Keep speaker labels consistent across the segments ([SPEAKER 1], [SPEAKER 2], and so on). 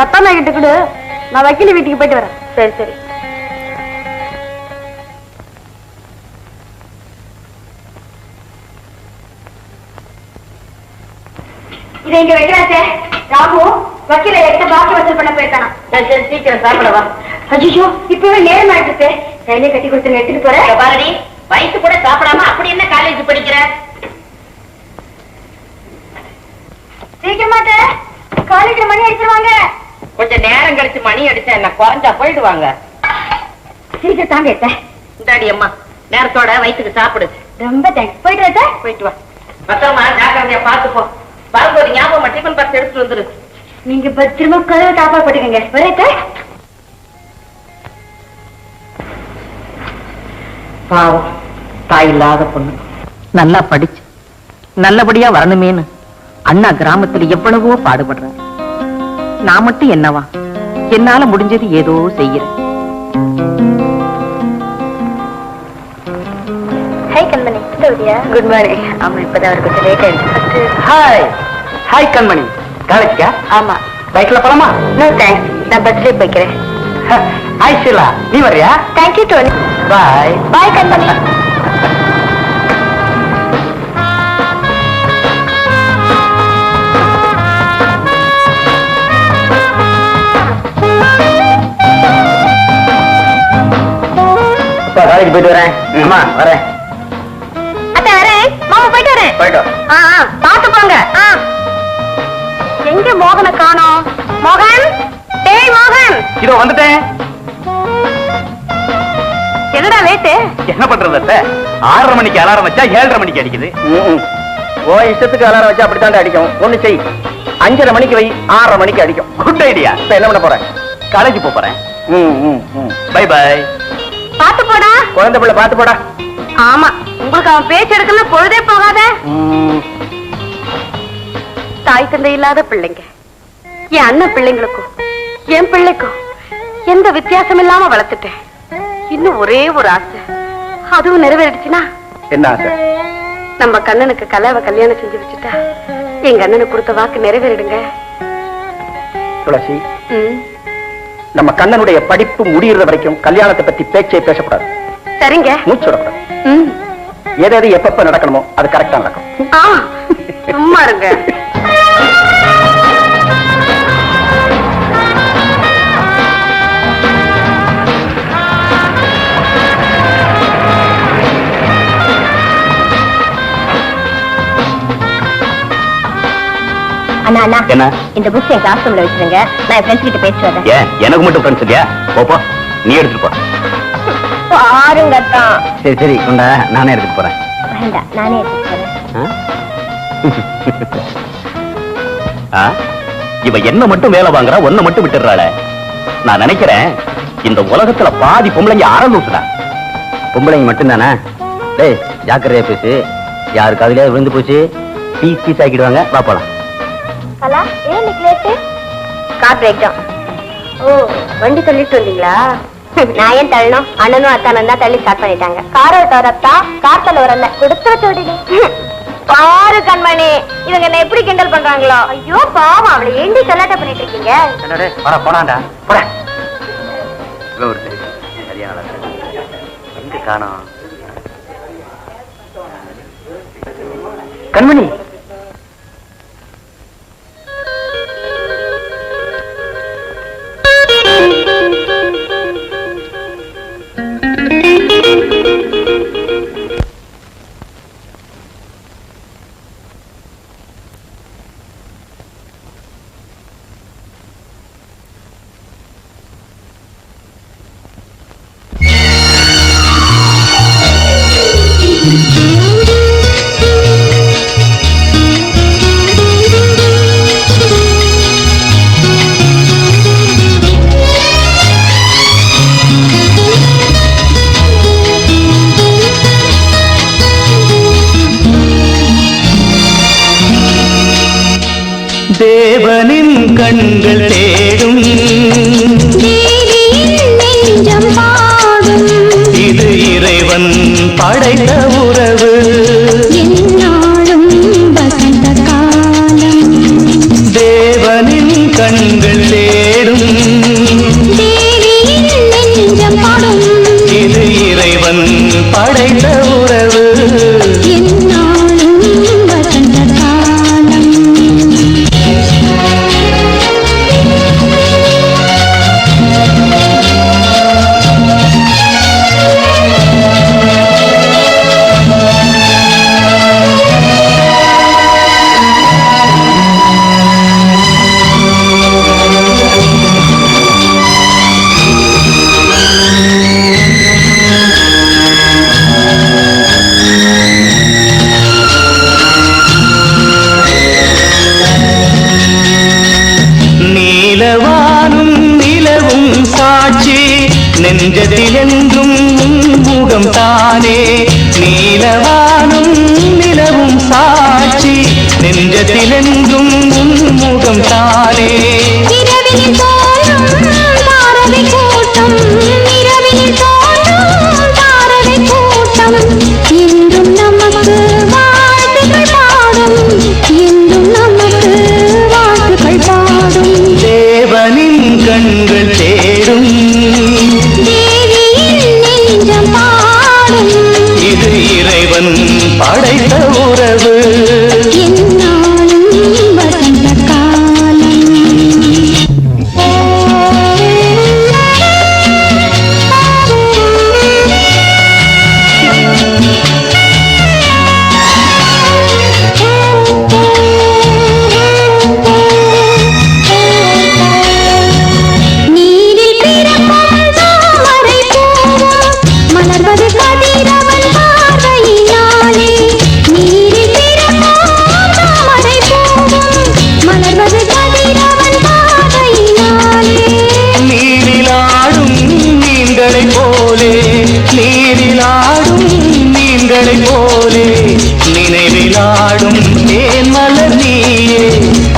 [SPEAKER 1] அப்பா கிட்ட கூட நான் வக்கீல் வீட்டுக்கு போயிட்டு வரேன். சரி சரி. இதை இங்க வைக்கிறாச்சே. ராமு வக்கீல எடுத்து பாக்கி வசூல் பண்ண போயிருக்கானா? சரி சரி சீக்கிரம் சாப்பிடவா. அஜிஷோ இப்பவே நேரம் ஆயிடுச்சு. கையிலே கட்டி கொடுத்து எடுத்துட்டு போறேன். பாரதி வயசு கூட சாப்பிடாம அப்படி என்ன காலேஜ் படிக்கிற? சீக்கிரமாட்ட காலேஜ்ல மணி அடிச்சிருவாங்க. கொஞ்சம் நேரம் கழிச்சு மணி அடிச்சா என்ன குறைஞ்சா போயிடுவாங்க. சீக்கிரம் தாங்க இந்தாடி அம்மா நேரத்தோட வயிற்றுக்கு சாப்பிடு. ரொம்ப தேங்க்ஸ். போயிட்டு வரட்டா? போயிட்டு வா. பத்திரமா ஜாக்கிரதையா பாத்துப்போ. வரும்போது ஞாபகமா டிஃபன் பாக்ஸ் எடுத்துட்டு வந்துரு. நீங்க பத்திரமா கதவை தாப்பா போட்டுக்கங்க. வரட்ட? பாவம் தாய் இல்லாத பொண்ணு நல்லா படிச்சு நல்லபடியா வரணுமேனு அண்ணா கிராமத்துல எவ்வளவோ பாடுபடுறேன். நான் மட்டும் என்னவா என்னால முடிஞ்சது ஏதோ செய்யறேன். ஹாய் கண்மணி. Good morning. ஆமா இப்பதான் அவர் கொஞ்சம் லேட் ஆயிடுச்சு. ஹாய் ஹாய் கண்மணி. காலேஜ்க்கா? ஆமா. பைக்ல போலாமா? No thanks. நான் பஸ்லயே போய்க்கிறேன். ஹாய் ஷீலா நீ வரியா? தேங்க்யூ டோனி. பாய் பாய் கண்மணி. காலேஜ் போயிட்டு வரேன். அம்மா வரேன். அத்தை வரேன். மாமா போயிட்டு வரேன். போயிட்டு பாத்து போங்க. எங்க மோகனை காணோம்? மோகன் டேய் மோகன். இதோ வந்துட்டேன். என்னடா லேட்டு? என்ன பண்றது அத்தை? 6:30 மணிக்கு அலாரம் வச்சா 7:30 மணிக்கு அடிக்குது. ஓ இஷ்டத்துக்கு அலாரம் வச்சா அப்படித்தான் அடிக்கும். ஒண்ணு செய் 5:30 மணிக்கு வை 6:30 மணிக்கு அடிக்கும். Good idea. இப்ப என்ன பண்ண போறேன்? காலேஜ் போறேன். Bye bye. பாத்து போடா குழந்தை பிள்ளை. பாத்து போடா. ஆமா உங்களுக்கு அவன் பேச்சு எடுக்கல பொழுதே போகாத. தாய் தந்தை இல்லாத பிள்ளைங்க என் அண்ணன் பிள்ளைங்களுக்கும் என் பிள்ளைக்கும் எந்த வித்தியாசம் இல்லாம வளர்த்துட்டேன். இன்னும் ஒரே ஒரு ஆசை, அதுவும் நிறைவேறிடுச்சுன்னா. என்ன ஆசை? நம்ம கண்ணனுக்கு கலாவை கல்யாணம் செஞ்சு வச்சுட்டா எங்க அண்ணனுக்கு கொடுத்த வாக்கு நிறைவேறிடுங்க. துளசி நம்ம கண்ணனுடைய படிப்பு முடியற வரைக்கும் கல்யாணத்தை பத்தி பேச்சே பேசக்கூடாது. சரிங்க. மூச்சு விடக்கூடாது. எது எப்பப்ப நடக்கணுமோ அது கரெக்டா நடக்கும். சும்மா இருங்க. அண்ணா அண்ணா என்ன இந்த புக் என் கிளாஸ் ரூம்ல வச்சிருங்க. நான் என் ஃப்ரெண்ட்ஸ் கிட்ட பேசிட்டு வரேன். ஏன் எனக்கு மட்டும் ஃப்ரெண்ட்ஸ் இல்லையா? போப்போ நீ எடுத்துட்டு போ. பாருங்க தான். சரி சரி கொண்டா நானே எடுத்துட்டு போறேன். வேண்டாம் நானே எடுத்துட்டு போறேன். இவ என்ன மட்டும் வேலை வாங்குறா, ஒன்ன மட்டும் விட்டுறாளே. நான் நினைக்கிறேன் இந்த உலகத்துல பாதி பொம்பளைங்க ஆரம்பிச்சுடா. பொம்பளைங்க மட்டும்தானே? டேய் ஜாக்கிரதையா பேசு. யாருக்கு அதுலயே விழுந்து போச்சு பீஸ் பீஸ் ஆக்கிடுவாங்க. வா போலாம். கலா ஏன் லேட்டு? Car break down. ஓ வண்டி தள்ளிட்டு வந்தீங்களா? நான் ஏன் தள்ளணும்? அண்ணனும் அத்தானும் தான் தள்ளி ஸ்டார்ட் பண்ணிட்டாங்க. கார் ஓட்ட வரத்தா கார் தள்ள வரல கொடுத்து வச்சு விடுங்க. பாரு கண்மணி இவங்க என்ன எப்படி கிண்டல் பண்றாங்களோ. ஐயோ பாவம் அவளை ஏண்டி கலாட்டா பண்ணிட்டு இருக்கீங்க? வர போனாண்டா போற. எங்க காணோம் கண்மணி?
[SPEAKER 2] தேவனின் கண்கள் தேடும்
[SPEAKER 3] நெஞ்சம் பாடும்
[SPEAKER 2] இது இறைவன் படைத்த உறவு
[SPEAKER 3] என்னாலும் வசந்த காலம்
[SPEAKER 2] தேவனின் கண்கள் தேடும்
[SPEAKER 3] தேவியின் நெஞ்சம் பாடும்
[SPEAKER 2] இது இறைவன் படைத்த உறவு
[SPEAKER 3] என்னாலும் வசந்த காலம்
[SPEAKER 2] நீலவானும் நிலவும் சாட்சி நெஞ்சத்தில் என்றும் முகம் தானே நீலவானும் நிலவும் சாட்சி நெஞ்சத்தில் என்றும் முகம் தானே
[SPEAKER 3] இரவினில் தோன்றும் தாரகை கூட்டம் இரவினில் தோன்றும் தாரகை கூட்டம் என்றும் நமக்கு வாழ்த்துக்கள் பாடும் என்றும் நமக்கு வாழ்த்துக்கள் பாடும்
[SPEAKER 2] தேவனின் கண்கள் தேடும்
[SPEAKER 3] தேவியின் நெஞ்சம் பாடும்
[SPEAKER 2] இது இறைவன் படைத்த உறவு
[SPEAKER 3] என்னாலும் வசந்த காலம் நீரில் பிறக்கும் தாமரை பூவும் மலர்வது கதிரவன் பார்வையினாலே நீரில் பிறக்கும் தாமரை பூவும் மலர்வது கதிரவன் பார்வையினாலே
[SPEAKER 2] நீரிலாடும் மீன்களைப் போலே நீரிலாடும் மீன்களைப் போலே நினைவிலாடும் தேன் மலர் நீயே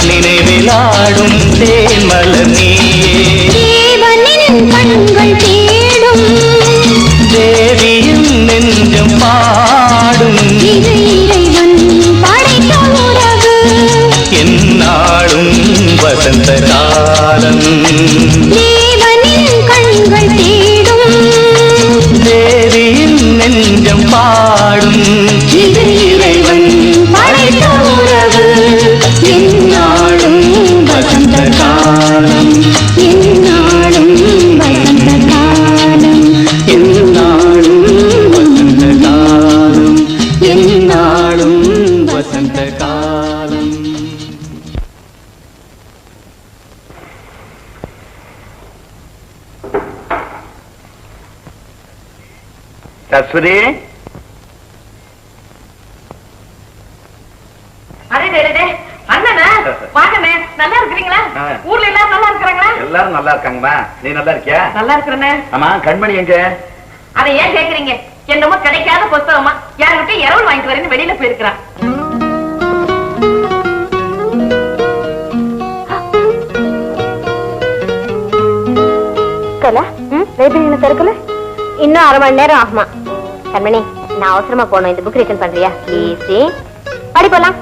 [SPEAKER 2] நினைவிலாடும் தேன் மலர் நீயே
[SPEAKER 3] தேவனின் கண்கள் தேடும்
[SPEAKER 2] தேவியின் நெஞ்சம் பாடும்
[SPEAKER 3] இது இறைவன் படைத்த உறவு
[SPEAKER 2] என்னாலும் வசந்த காலம்
[SPEAKER 3] தேவனின் கண்கள் தேடும்
[SPEAKER 2] தேவியின் நெஞ்சம் பாடும் இது இறைவன் படைத்த உறவு என்னாலும் வசந்த காலம்
[SPEAKER 3] என்னாலும் வசந்த காலம்
[SPEAKER 2] என்னாலும் வசந்த காலம் என்னாலும் வசந்த காலம்
[SPEAKER 1] சஸ்வதி
[SPEAKER 4] அண்ணனா வாங்கண்ணே நல்லா இருக்கிறீங்களா ஊர்ல எல்லாரும் நல்லா இருக்கிறாங்களா
[SPEAKER 1] எல்லாரும் நல்லா இருக்காங்கம்மா நீ நல்லா இருக்கியா
[SPEAKER 4] நல்லா இருக்கிறேன்னு
[SPEAKER 1] ஆமா கண்மணி எங்க
[SPEAKER 4] அதை ஏன் கேக்குறீங்க என்னமோ கிடைக்காத புஸ்தகமா யாருக்கிட்ட இரவல் வாங்கிட்டு வரேன்னு வெளியில போயிருக்கிறான்
[SPEAKER 3] லைப்ரரி திறக்கல இன்னும் அரை மணி நேரம் ஆகுமா கண்மணி நான் அவசரமா போனோம் இந்த புக் ரிட்டர்ன் பண்றியா ப்ளீஸ் படி போலாம்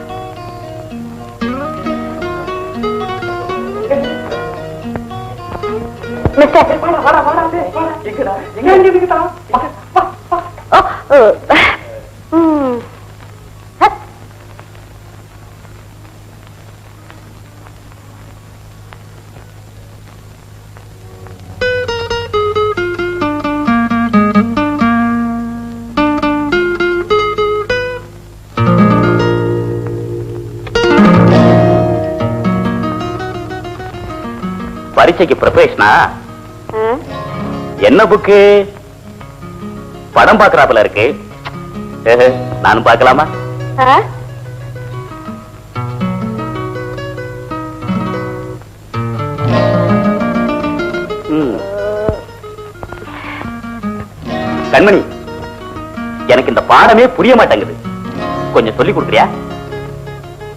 [SPEAKER 1] பரீட்சைக்கு ப்ரிப்பரேஷனா என்ன புக்கு படம் பாக்குறாப்புல இருக்கு நானும் பார்க்கலாமா கண்மணி எனக்கு இந்த பாடமே புரிய மாட்டேங்குது கொஞ்சம் சொல்லி கொடுக்குறியா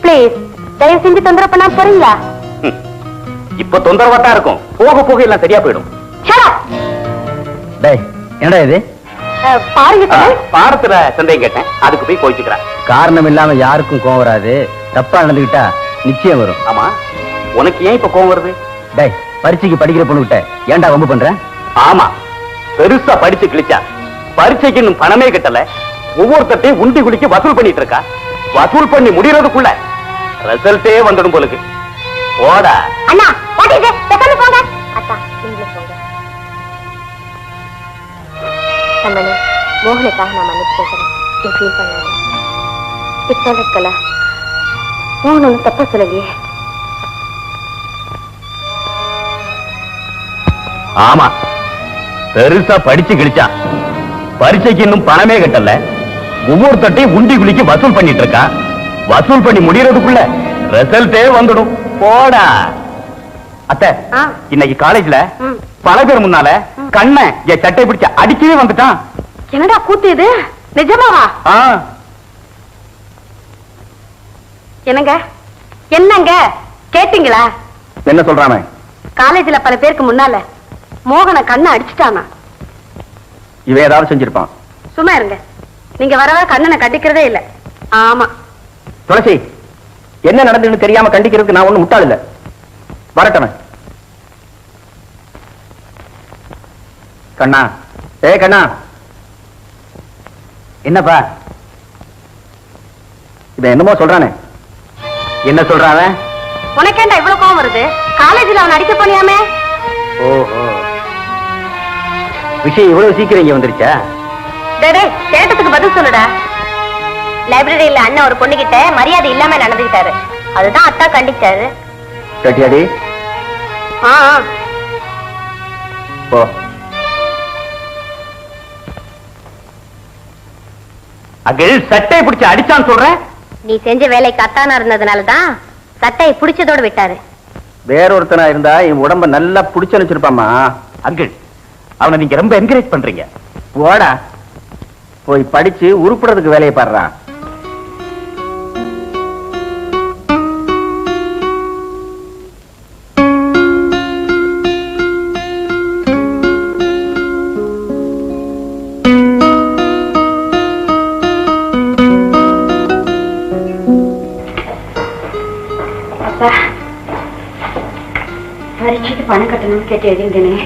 [SPEAKER 3] ப்ளீஸ் தயவு செஞ்சு தொந்தரவு பண்ணாம போறீங்களா?
[SPEAKER 1] இப்ப தொந்தரவாட்டா இருக்கும், போக போக எல்லாம் சரியா போயிடும். டேய், என்னடா இது?
[SPEAKER 3] பாருங்க
[SPEAKER 1] பாடத்துல சந்தேகம் கேட்டேன், அதுக்கு போய் கோச்சுக்கிறேன்.
[SPEAKER 5] காரணம் இல்லாம யாருக்கும் கோவம் வராது. தப்பா நடந்துகிட்டா நிச்சயம் வரும்.
[SPEAKER 1] ஆமா, உனக்கு ஏன் இப்ப கோவம் வருது?
[SPEAKER 5] டேய், பரீட்சைக்கு படிக்கிற பொண்ணுகிட்ட ஏன்டா வம்பு பண்ற?
[SPEAKER 1] ஆமா, பெருசா படிச்சு கிழிச்சா பரீட்சைக்கு இன்னும் பணமே கட்டல, ஒவ்வொருத்தையும் உண்டி குளிக்க வசூல் பண்ணிட்டு இருக்கா. வசூல் பண்ணி முடியறதுக்குள்ள ரிசல்ட்டே வந்துடும் போலுக்கு. ஓடா
[SPEAKER 3] அண்ணா, வாட் இஸ் இட்? பேசாம போங்க. அத்தா, நீங்களே போங்க. கண்மணி, மோகனுக்காக நான் மன்னிப்பு கேட்கிறேன். நீ ஃபீல் பண்ணாத. இட்ஸ் ஆல் ரைட் கலா. மோகன் ஒன்றும் தப்பா சொல்லலையே.
[SPEAKER 1] ஆமா, பெருசா படிச்சு கிழிச்சா பரீட்சைக்கு இன்னும் பணமே கட்டல, ஒவ்வொருத்தையும் உண்டி குளிக்க வசூல் பண்ணிட்டு இருக்கா. வசூல் பண்ணி முடியறதுக்குள்ள ரிசல்ட்டே வந்துடும். போடா. அத்தை, இன்னைக்கு காலேஜ்ல பல பேர் முன்னால கண்ண என் சட்டை பிடிச்ச அடிக்கவே வந்துட்டான்.
[SPEAKER 3] என்னடா கூத்து இது? நிஜமாவா? என்னங்க என்னங்க கேட்டீங்களா?
[SPEAKER 5] என்ன சொல்றானே?
[SPEAKER 3] காலேஜ்ல பல பேருக்கு முன்னால மோகன கண்ணை அடிச்சுட்டானா?
[SPEAKER 5] இவன் ஏதாவது செஞ்சிருப்பான்.
[SPEAKER 3] சும்மா இருங்க, நீங்க வரவா கண்ணனை கட்டிக்கிறதே இல்ல. ஆமா
[SPEAKER 5] துளசி, என்ன நடந்ததுன்னு தெரியாம கண்டிக்கிறதுக்கு நான் ஒண்ணும் முட்டாள் இல்ல. வரட்டவன். கண்ணா, கண்ணா, என்னப்பா இவன் என்னமோ சொல்றானே? என்ன சொல்றான்?
[SPEAKER 3] உனக்கேண்டா இவ்வளவு கோவம் வருது? காலேஜ்ல அவன் அடிக்க போனியாமே?
[SPEAKER 5] ஓஹோ, விஷயம் இவ்வளவு சீக்கிரம் இங்க வந்துருச்சா?
[SPEAKER 3] கேட்டதுக்கு பதில் சொல்லுடா. லைப்ரரியில அண்ணன் ஒரு பொண்ணுகிட்ட மரியாதை இல்லாம நடந்துகிட்டாரு, அதுதான் அத்தா கண்டிச்சாரு.
[SPEAKER 5] கட்டியாடி போ.
[SPEAKER 1] அகில் சட்டை பிடிச்சு அடிச்சான்னு சொல்றேன்.
[SPEAKER 3] நீ செஞ்ச வேலைக்கு அத்தானா இருந்ததுனாலதான் சட்டையை பிடிச்சதோடு விட்டாரு.
[SPEAKER 5] வேறொருத்தனா இருந்தா என் உடம்ப நல்லா புடிச்சு வச்சிருப்பாமா.
[SPEAKER 1] அங்கிள், அவனை நீங்க ரொம்ப என்கரேஜ் பண்றீங்க.
[SPEAKER 5] போடா, போய் படிச்சு உருப்புறதுக்கு வேலையை பாடுறான்.
[SPEAKER 3] பரீட்சைக்கு பணம் கட்டணும்னு கேட்டு எழுதிருந்தேனே,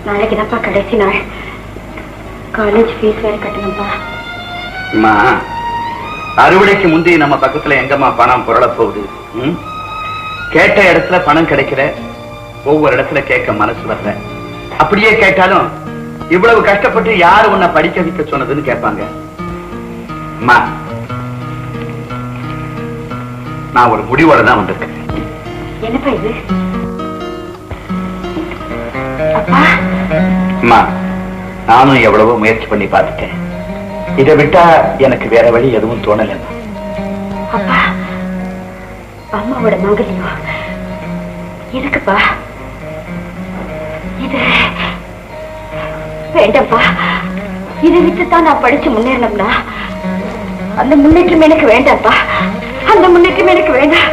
[SPEAKER 3] நாளைக்கு தான்ப்பா கடைசி நாள். காலேஜ் ஃபீஸ் வேற கட்டணும்பா.
[SPEAKER 1] அறுவடைக்கு முந்தி நம்ம பக்கத்துல எங்கம்மா பணம் புரள போகுது? கேட்ட இடத்துல பணம் கிடைக்கல, ஒவ்வொரு இடத்துல கேட்க மனசு வரல. அப்படியே கேட்டாலும் இவ்வளவு கஷ்டப்பட்டு யாரு உன்னை படிக்க வைக்க சொன்னதுன்னு கேட்பாங்க. நான் ஒரு முடிவோட தான் வந்திருக்கேன்.
[SPEAKER 3] என்னப்பா இது?
[SPEAKER 1] அம்மா, நானும் எவ்வளவோ முயற்சி பண்ணி பார்த்துட்டேன். இதை விட்டா எனக்கு வேற வழி எதுவும் தோணல.
[SPEAKER 3] அப்பா, அம்மாவோட மகளையோ எதுக்குப்பா? இது வேண்டாம்ப்பா. இதை விட்டுத்தான் நான் படிச்சு முன்னேறணும்னா அந்த முன்னேற்றம் எனக்கு வேண்டாம்ப்பா. அந்த முன்னேற்றம் எனக்கு வேண்டாம்.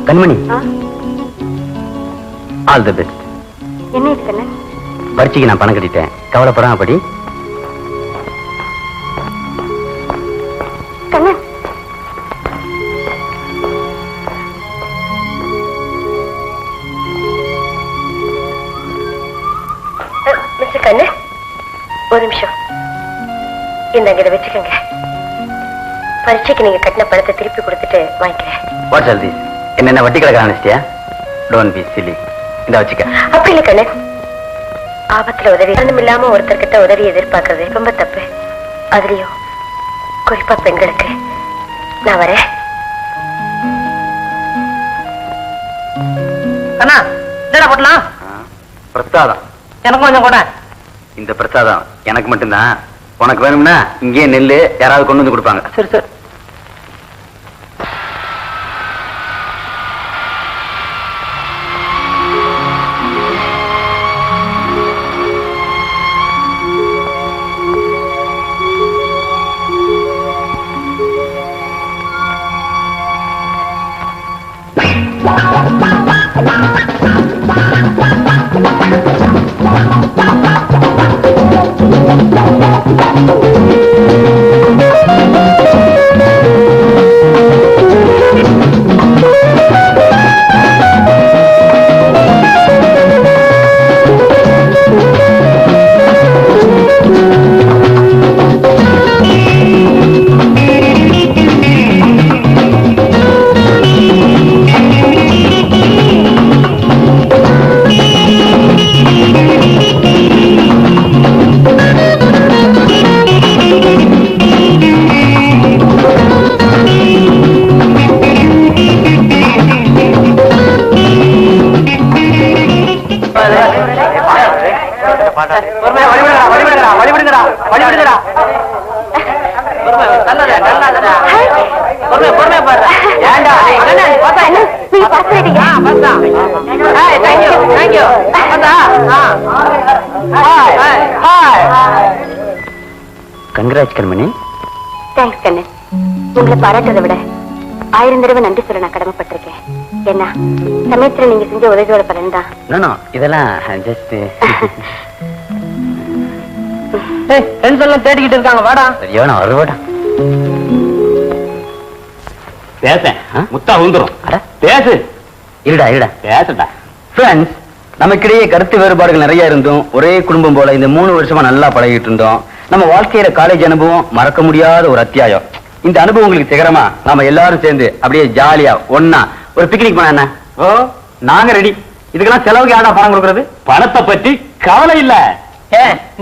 [SPEAKER 5] கண்மணி, ஆல் தி பெஸ்ட்.
[SPEAKER 3] என்ன இது கண்ணு?
[SPEAKER 5] பரீட்சைக்கு நான் பணம் கட்டிட்டேன், கவலைப்படாம படி.
[SPEAKER 3] கண்ணு, மிஸ்டர் கண்ணு, ஒரு நிமிஷம். இந்த இதை வச்சுக்கோங்க. பரீட்சைக்கு நீங்க கட்டின பணத்தை திருப்பி கொடுத்துட்டு வாங்கிக்கிறேன்.
[SPEAKER 5] What's all this? என்ன வட்டி கணக்கு ஆரம்பிச்சிட்டியா? Don't be silly. இந்த வச்சுக்க.
[SPEAKER 3] அப்படி இல்லை கண்ணு, ஆபத்துல உதவி இல்லாம ஒருத்தர்கிட்ட உதவி எதிர்பார்க்கறது ரொம்ப தப்பு. அதுலயும் குறிப்பா பெண்களுக்கு. நான் வரேன்.
[SPEAKER 4] அண்ணா, என்னடா போடலாம்?
[SPEAKER 1] பிரசாதம்
[SPEAKER 4] எனக்கு கொஞ்சம் கூட.
[SPEAKER 5] இந்த பிரசாதம் எனக்கு மட்டும்தான். உனக்கு வேணும்னா இங்கே நெல்லு யாராவது கொண்டு வந்து கொடுப்பாங்க.
[SPEAKER 4] சரி சரி.
[SPEAKER 1] கங்கராஜ் கண்மணி.
[SPEAKER 3] தேங்க்ஸ் கண்ணன். உங்களை பாராட்டுறதை விட 1000 தடவை நன்றி சொல்ல நான் கடமைப்பட்டிருக்கேன். என்ன சமயத்துல நீங்க செஞ்ச உதவியோட பலன் தான்.
[SPEAKER 1] இதெல்லாம் ஜஸ்ட்
[SPEAKER 5] எல்லாம் தேடிக்கிட்டு இருக்காங்க. வாடா.
[SPEAKER 1] சரியான அறுவடா. பேச முத்தா வந்துரும். பேசு. இருடா இருடா பேசுடா. ஃப்ரெண்ட்ஸ், நமக்கிடையே கருத்து வேறுபாடுகள் நிறைய இருந்தோம். ஒரே குடும்பம் போல இந்த 3 வருஷமா நல்லா பழகிட்டு இருந்தோம். நம்ம வாழ்க்கையில காலேஜ் அனுபவம் மறக்க முடியாத ஒரு அத்தியாயம். இந்த அனுபவங்களுக்கு சிகரமா நாம எல்லாரும் சேர்ந்து அப்படியே ஜாலியா ஒன்னா ஒரு பிக்னிக் பண்ண என்ன? ஓ, நாங்க ரெடி. இதுக்கெல்லாம் செலவுக்கு யாரா பணம் கொடுக்கறது? பணத்தை பத்தி கவலை இல்ல.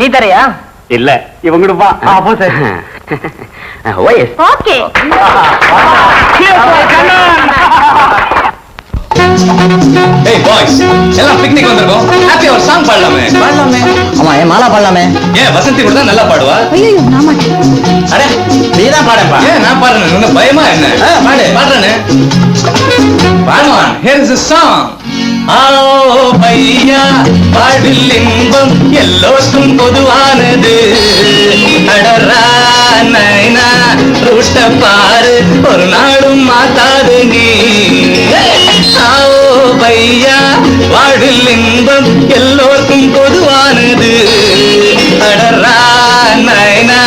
[SPEAKER 5] நீ தரையா?
[SPEAKER 1] இல்ல, இவங்கிடுப்பா.
[SPEAKER 3] ஓகே.
[SPEAKER 2] Hey boys, எல்லாம் பிக்னிக் வந்திருக்கோம். ஹாப்பி அவர் சாங் பாடலாமே.
[SPEAKER 5] ஆமா, ஏன் மாலா பாடலாமே.
[SPEAKER 2] ஏன் வசந்தி கூட நல்லா பாடுவா?
[SPEAKER 3] ஐயோ நான் மாட்டேன்.
[SPEAKER 2] அட,
[SPEAKER 5] நீதான் பாடப்பா.
[SPEAKER 2] ஏன் நான் பாடுறேன்? உனக்கு பயமா என்ன? பாடுறேனே. பாடுமா. Here is a song. ஆஓ பையா பாடில் இன்பம் எல்லோருக்கும் பொதுவானது. அடரா நைனா ரூட்ட பாரு ஒரு நாளும் மாத்தாது நீ. ஆஓ பையா பாடில் இன்பம் எல்லோருக்கும் பொதுவானது. அடரா நைனா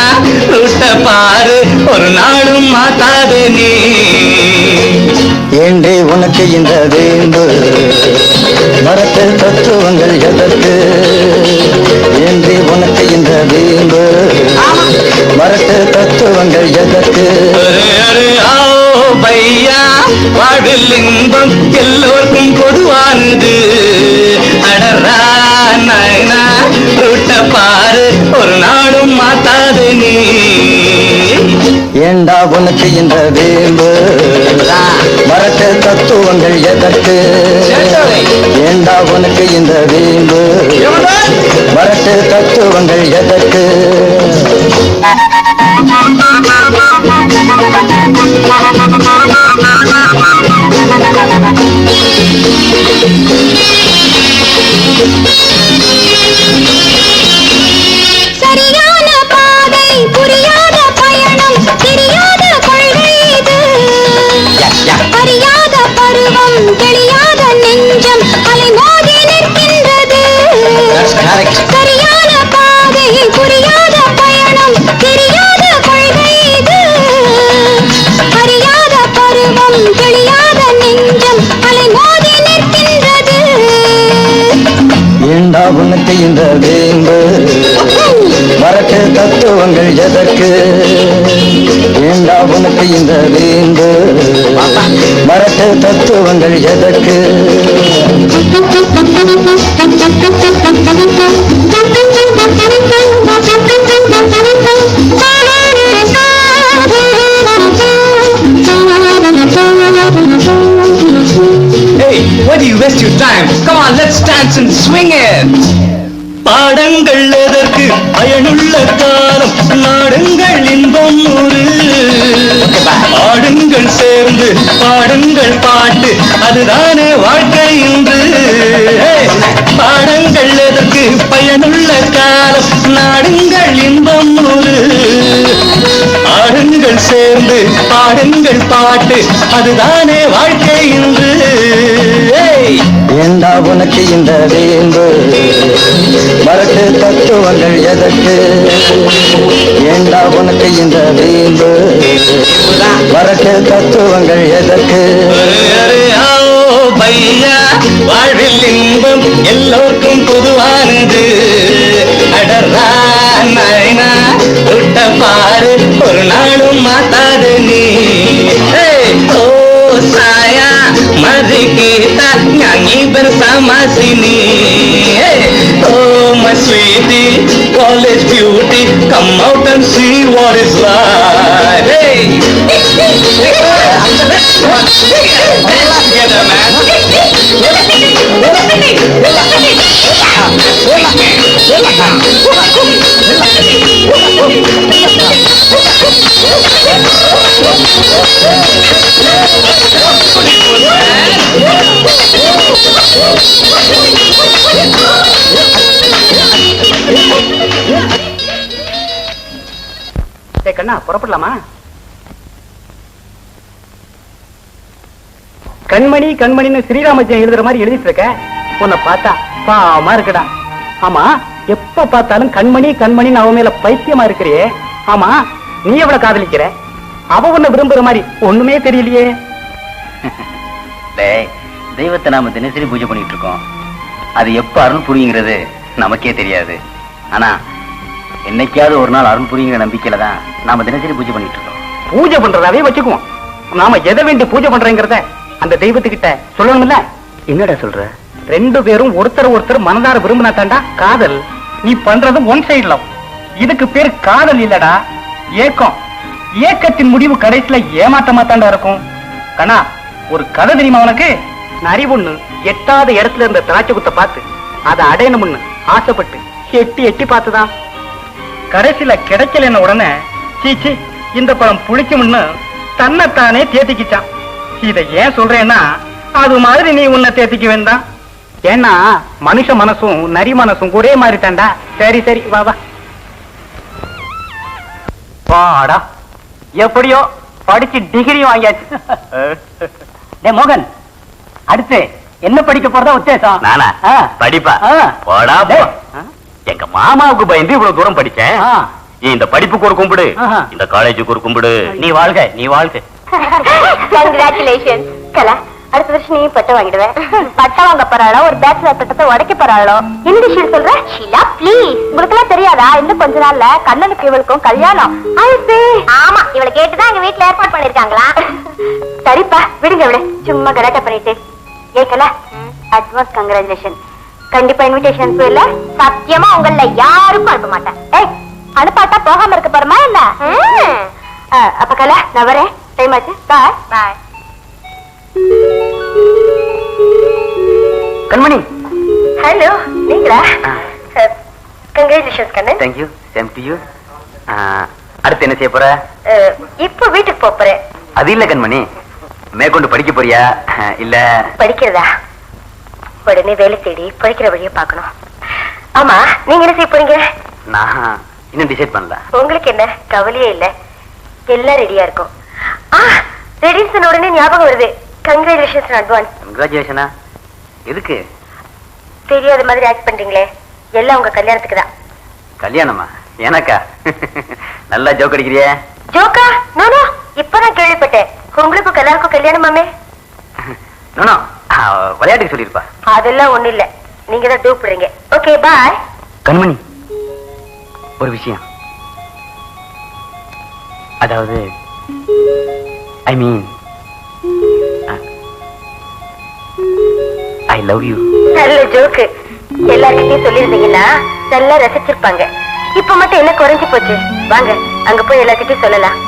[SPEAKER 2] ரூட்ட பாரு ஒரு நாளும் மாத்தாது நீ.
[SPEAKER 6] ஏண்டே உனக்கு இந்த வேம்பு மரத்து தத்துவங்கள் எதற்கு? ஏண்டே உனக்கு இந்த வேம்பு மரத்து தத்துவங்கள் எதற்கு?
[SPEAKER 2] ஆஓ பையா வாழ்வில் இன்பம் எல்லோருக்கும் பொதுவானது. அடரா நைனா ரூட்ட பாரு ஒரு நாளும் மாத்தாது நீ.
[SPEAKER 6] ஏண்டா உனக்கு இந்த வேம்பு மரத்து தத்துவங்கள் எதற்கு? ஏண்டா உனக்கு இந்த வேம்பு மரத்து தத்துவங்கள் எதற்கு?
[SPEAKER 3] சரியான பாதை புரியாத பயணம் தெரியாத கொள்கை இது. அறியாத பருவம் தெளியாத நெஞ்சம் அலைமோதி நிற்கின்றது. சரியான பாதை புரியாத பயணம் தெரியாத கொள்கை இது. அறியாத பருவம் தெளியாத நெஞ்சம் அலைமோதி நிற்கின்றது.
[SPEAKER 6] ஏண்டா உனக்கு இந்த வேம்பு மரத்து தத்துவங்கள் எதற்கு? ஏண்டா உனக்கு இந்த வேம்பு மரத்து தத்துவங்கள் எதற்கு?
[SPEAKER 2] Hey, why do you waste your time? Come on, let's dance and swing it. பாடங்கள் எதற்கு? பயனுள்ள காலம் நாடுங்கள் இன்பம் நூறு. ஆடுங்கள் சேர்ந்து பாடுங்கள் பாட்டு அதுதானே வாழ்க்கை இன்று. பாடங்கள் எதற்கு? பயனுள்ள காலம் நாடுங்கள் இன்பம் நூறு. ஆடுங்கள் சேர்ந்து பாடுங்கள் பாட்டு அதுதானே வாழ்க்கை இன்று.
[SPEAKER 6] ஏண்டா உனக்கு இந்த வேம்பு மரத்து தத்துவங்கள் எதற்கு? ஏண்டா உனக்கு இந்த வேம்பு மரத்து தத்துவங்கள் எதற்கு?
[SPEAKER 2] பையா வாழ்வில் இன்பம் எல்லோருக்கும் பொதுவானது. அடரா நைனா தொட்ட பாரு ஒரு நாளும் மாத்தாது நீ. ஓ சாயா மதி கீதா ஞானி bersama sini. Oh my sweetie, college beauty, come out and see what it's like. Hey, together, man.
[SPEAKER 5] கண்ணா புறப்படலாமா? கண்மணி கண்மணின்னு ஸ்ரீராமஜெயம் எழுதுற மாதிரி எழுதிட்டு இருக்க. உன்னை பார்த்தா பாவமா இருக்குடா. ஆமா, எப்ப பார்த்தாலும் கண்மணி கண்மணின்னு அவ மேல பைத்தியமா இருக்கிறியே. ஆமா, நீ எவ்வளவு காதலிக்கிற? அவ உன்னை விரும்புற மாதிரி ஒண்ணுமே தெரியலையே.
[SPEAKER 1] தெய்வத்தை நாம தினசரி பூஜை பண்ணிட்டு இருக்கோம். அது எப்ப அருள் புரியுங்கிறது நமக்கே தெரியாது. ஆனா என்னைக்காவது ஒரு நாள் அருள் புரியுங்கிற நம்பிக்கையில தான் நாம தினசரி பூஜை பண்ணிட்டு இருக்கோம்.
[SPEAKER 5] பூஜை பண்றதாவே வச்சுக்குவோம். நாம எதை வேண்டி பூஜை பண்றேங்கிறத அந்த தெய்வத்துக்கிட்ட சொல்லணும்ல.
[SPEAKER 1] என்னடா சொல்ற?
[SPEAKER 5] ரெண்டு பேரும் ஒருத்தர் மனதார விரும்பினா தாண்டா காதல். நீ பண்றது ஒன் சைடு லவ். இதுக்கு பேர் காதல் இல்லடா, ஏக்கம். ஏக்கத்தின் முடிவு கடைசியில ஏமாற்றமா தாண்டா இருக்கும். கண்ணா, ஒரு கதை தெரியுமா உனக்கு? நரி ஒண்ணு எட்டாத இடத்துல இருந்த திராட்சை குத்த பார்த்து அதை அடையணும்னு ஆசைப்பட்டு எட்டி எட்டி பார்த்துதான் கடைசியில கிடைக்கலன்னு உடனே சீச்சி இந்த பழம் புளிக்கும்னு தன்னைத்தானே தேத்திக்கிச்சான். இதை ஏன் சொல்றேன்னா, அது மாதிரி நீ உன்னை தேத்திக்க வேண்டாம். ஏன்னா மனுஷ மனசும் நரி மனசும் ஒரே மாதிரி தாண்டா. சரி சரி வா வா. வாடா, எப்படியோ படிச்சு டிகிரி வாங்கியாச்சு. மோகன், அடுத்து என்ன படிக்க போறதா உத்தேசம்?
[SPEAKER 1] நானா படிப்பா? போடா போ. எங்க மாமாவுக்கு பயந்து இவ்வளவு தூரம் படிச்சேன். இந்த படிப்புக்கு ஒரு கும்பிடு, இந்த காலேஜுக்கு ஒரு கும்பிடு.
[SPEAKER 5] நீ வாழ்க, நீ வாழ்க.
[SPEAKER 3] கங்க்ராச்சுலேஷன். கலா, அடுத்த வருஷம் நீ பட்டம் வாங்கிடுவேன். பட்டம் வாங்க போறாளோ, ஒரு பேச்சுலர் பட்டத்தை உடைக்க போறாளோ? என்ன விஷயம் சொல்ற? ஷீலா ப்ளீஸ். உங்களுக்கு எல்லாம் தெரியாதா? இன்னும் கொஞ்ச நாள்ல கண்ணனுக்கு இவளுக்கும் கல்யாணம். ஆமா, இவளை கேட்டுதான் எங்க வீட்டுல ஏற்பாடு பண்ணிருக்காங்களா? சரிப்பா, விடுங்க விடு, சும்மா கலாட்டா பண்ணிட்டு. ஏக்கல, அட்வான்ஸ் கங்க்ராச்சுலேஷன். கண்டிப்பா இன்விடேஷன் இல்ல, சத்தியமா உங்கள யாருக்கும் அனுப்ப மாட்டேன். ஏய், அனுப்பாட்டா போகாம இருக்க போறமா என்ன? அப்ப கலா, நான் வரேன். டைம் ஆச்சு. பாய் பாய்.
[SPEAKER 5] கண்மணி.
[SPEAKER 3] ஹலோ, நீங்களா? Congratulations Kannan.
[SPEAKER 1] Thank you, same to you. அடுத்து என்ன செய்ய போற?
[SPEAKER 3] இப்போ வீட்டுக்கு போறேன்.
[SPEAKER 1] அது இல்ல கண்மணி, மேற்கொண்டு படிக்க போறியா இல்ல?
[SPEAKER 3] படிக்கிறதா? உடனே வேலை தேடி படிக்கிற வழியை பார்க்கணும். ஆமா, நீங்க என்ன செய்ய போறீங்க?
[SPEAKER 1] நான் இன்னும் டிசைட் பண்ணல.
[SPEAKER 3] உங்களுக்கு என்ன கவலையே இல்ல, எல்லாம் ரெடியா இருக்கும். ரெடின்னு சொன்ன உடனே ஞாபகம் வருது. Congratulations advance.
[SPEAKER 1] கங்க்ராச்சுலேஷனா? எதுக்கு?
[SPEAKER 3] தெரியாத மாதிரி ஆக்ட் பண்றீங்களே, எல்லாம் உங்க கல்யாணத்துக்கு தான்.
[SPEAKER 1] கல்யாணமா? எனக்கா? நல்லா ஜோக் அடிக்கிறியே.
[SPEAKER 3] ஜோக்கா? நோ நோ, இப்பதான் கேள்விப்பட்டேன். உங்களுக்கு எல்லாருக்கும் கல்யாணமாமே?
[SPEAKER 1] நோ, விளையாட்டுக்கு சொல்லிருப்பா.
[SPEAKER 3] அதெல்லாம் ஒண்ணு இல்ல, நீங்க தான் டூப்பிடுறீங்க. Okay bye.
[SPEAKER 1] கண்மணி, ஒரு விஷயம். அதாவது ஐ மீன் ஐ லவ் யூ.
[SPEAKER 3] நல்ல ஜோக்கு. எல்லார்கிட்டயும் சொல்லிருந்தீங்கன்னா நல்லா ரசிச்சிருப்பாங்க. இப்ப மட்டும் என்ன குறைஞ்சு போச்சு? வாங்க, அங்க போய் எல்லார்கிட்டயும் சொல்லலாம்.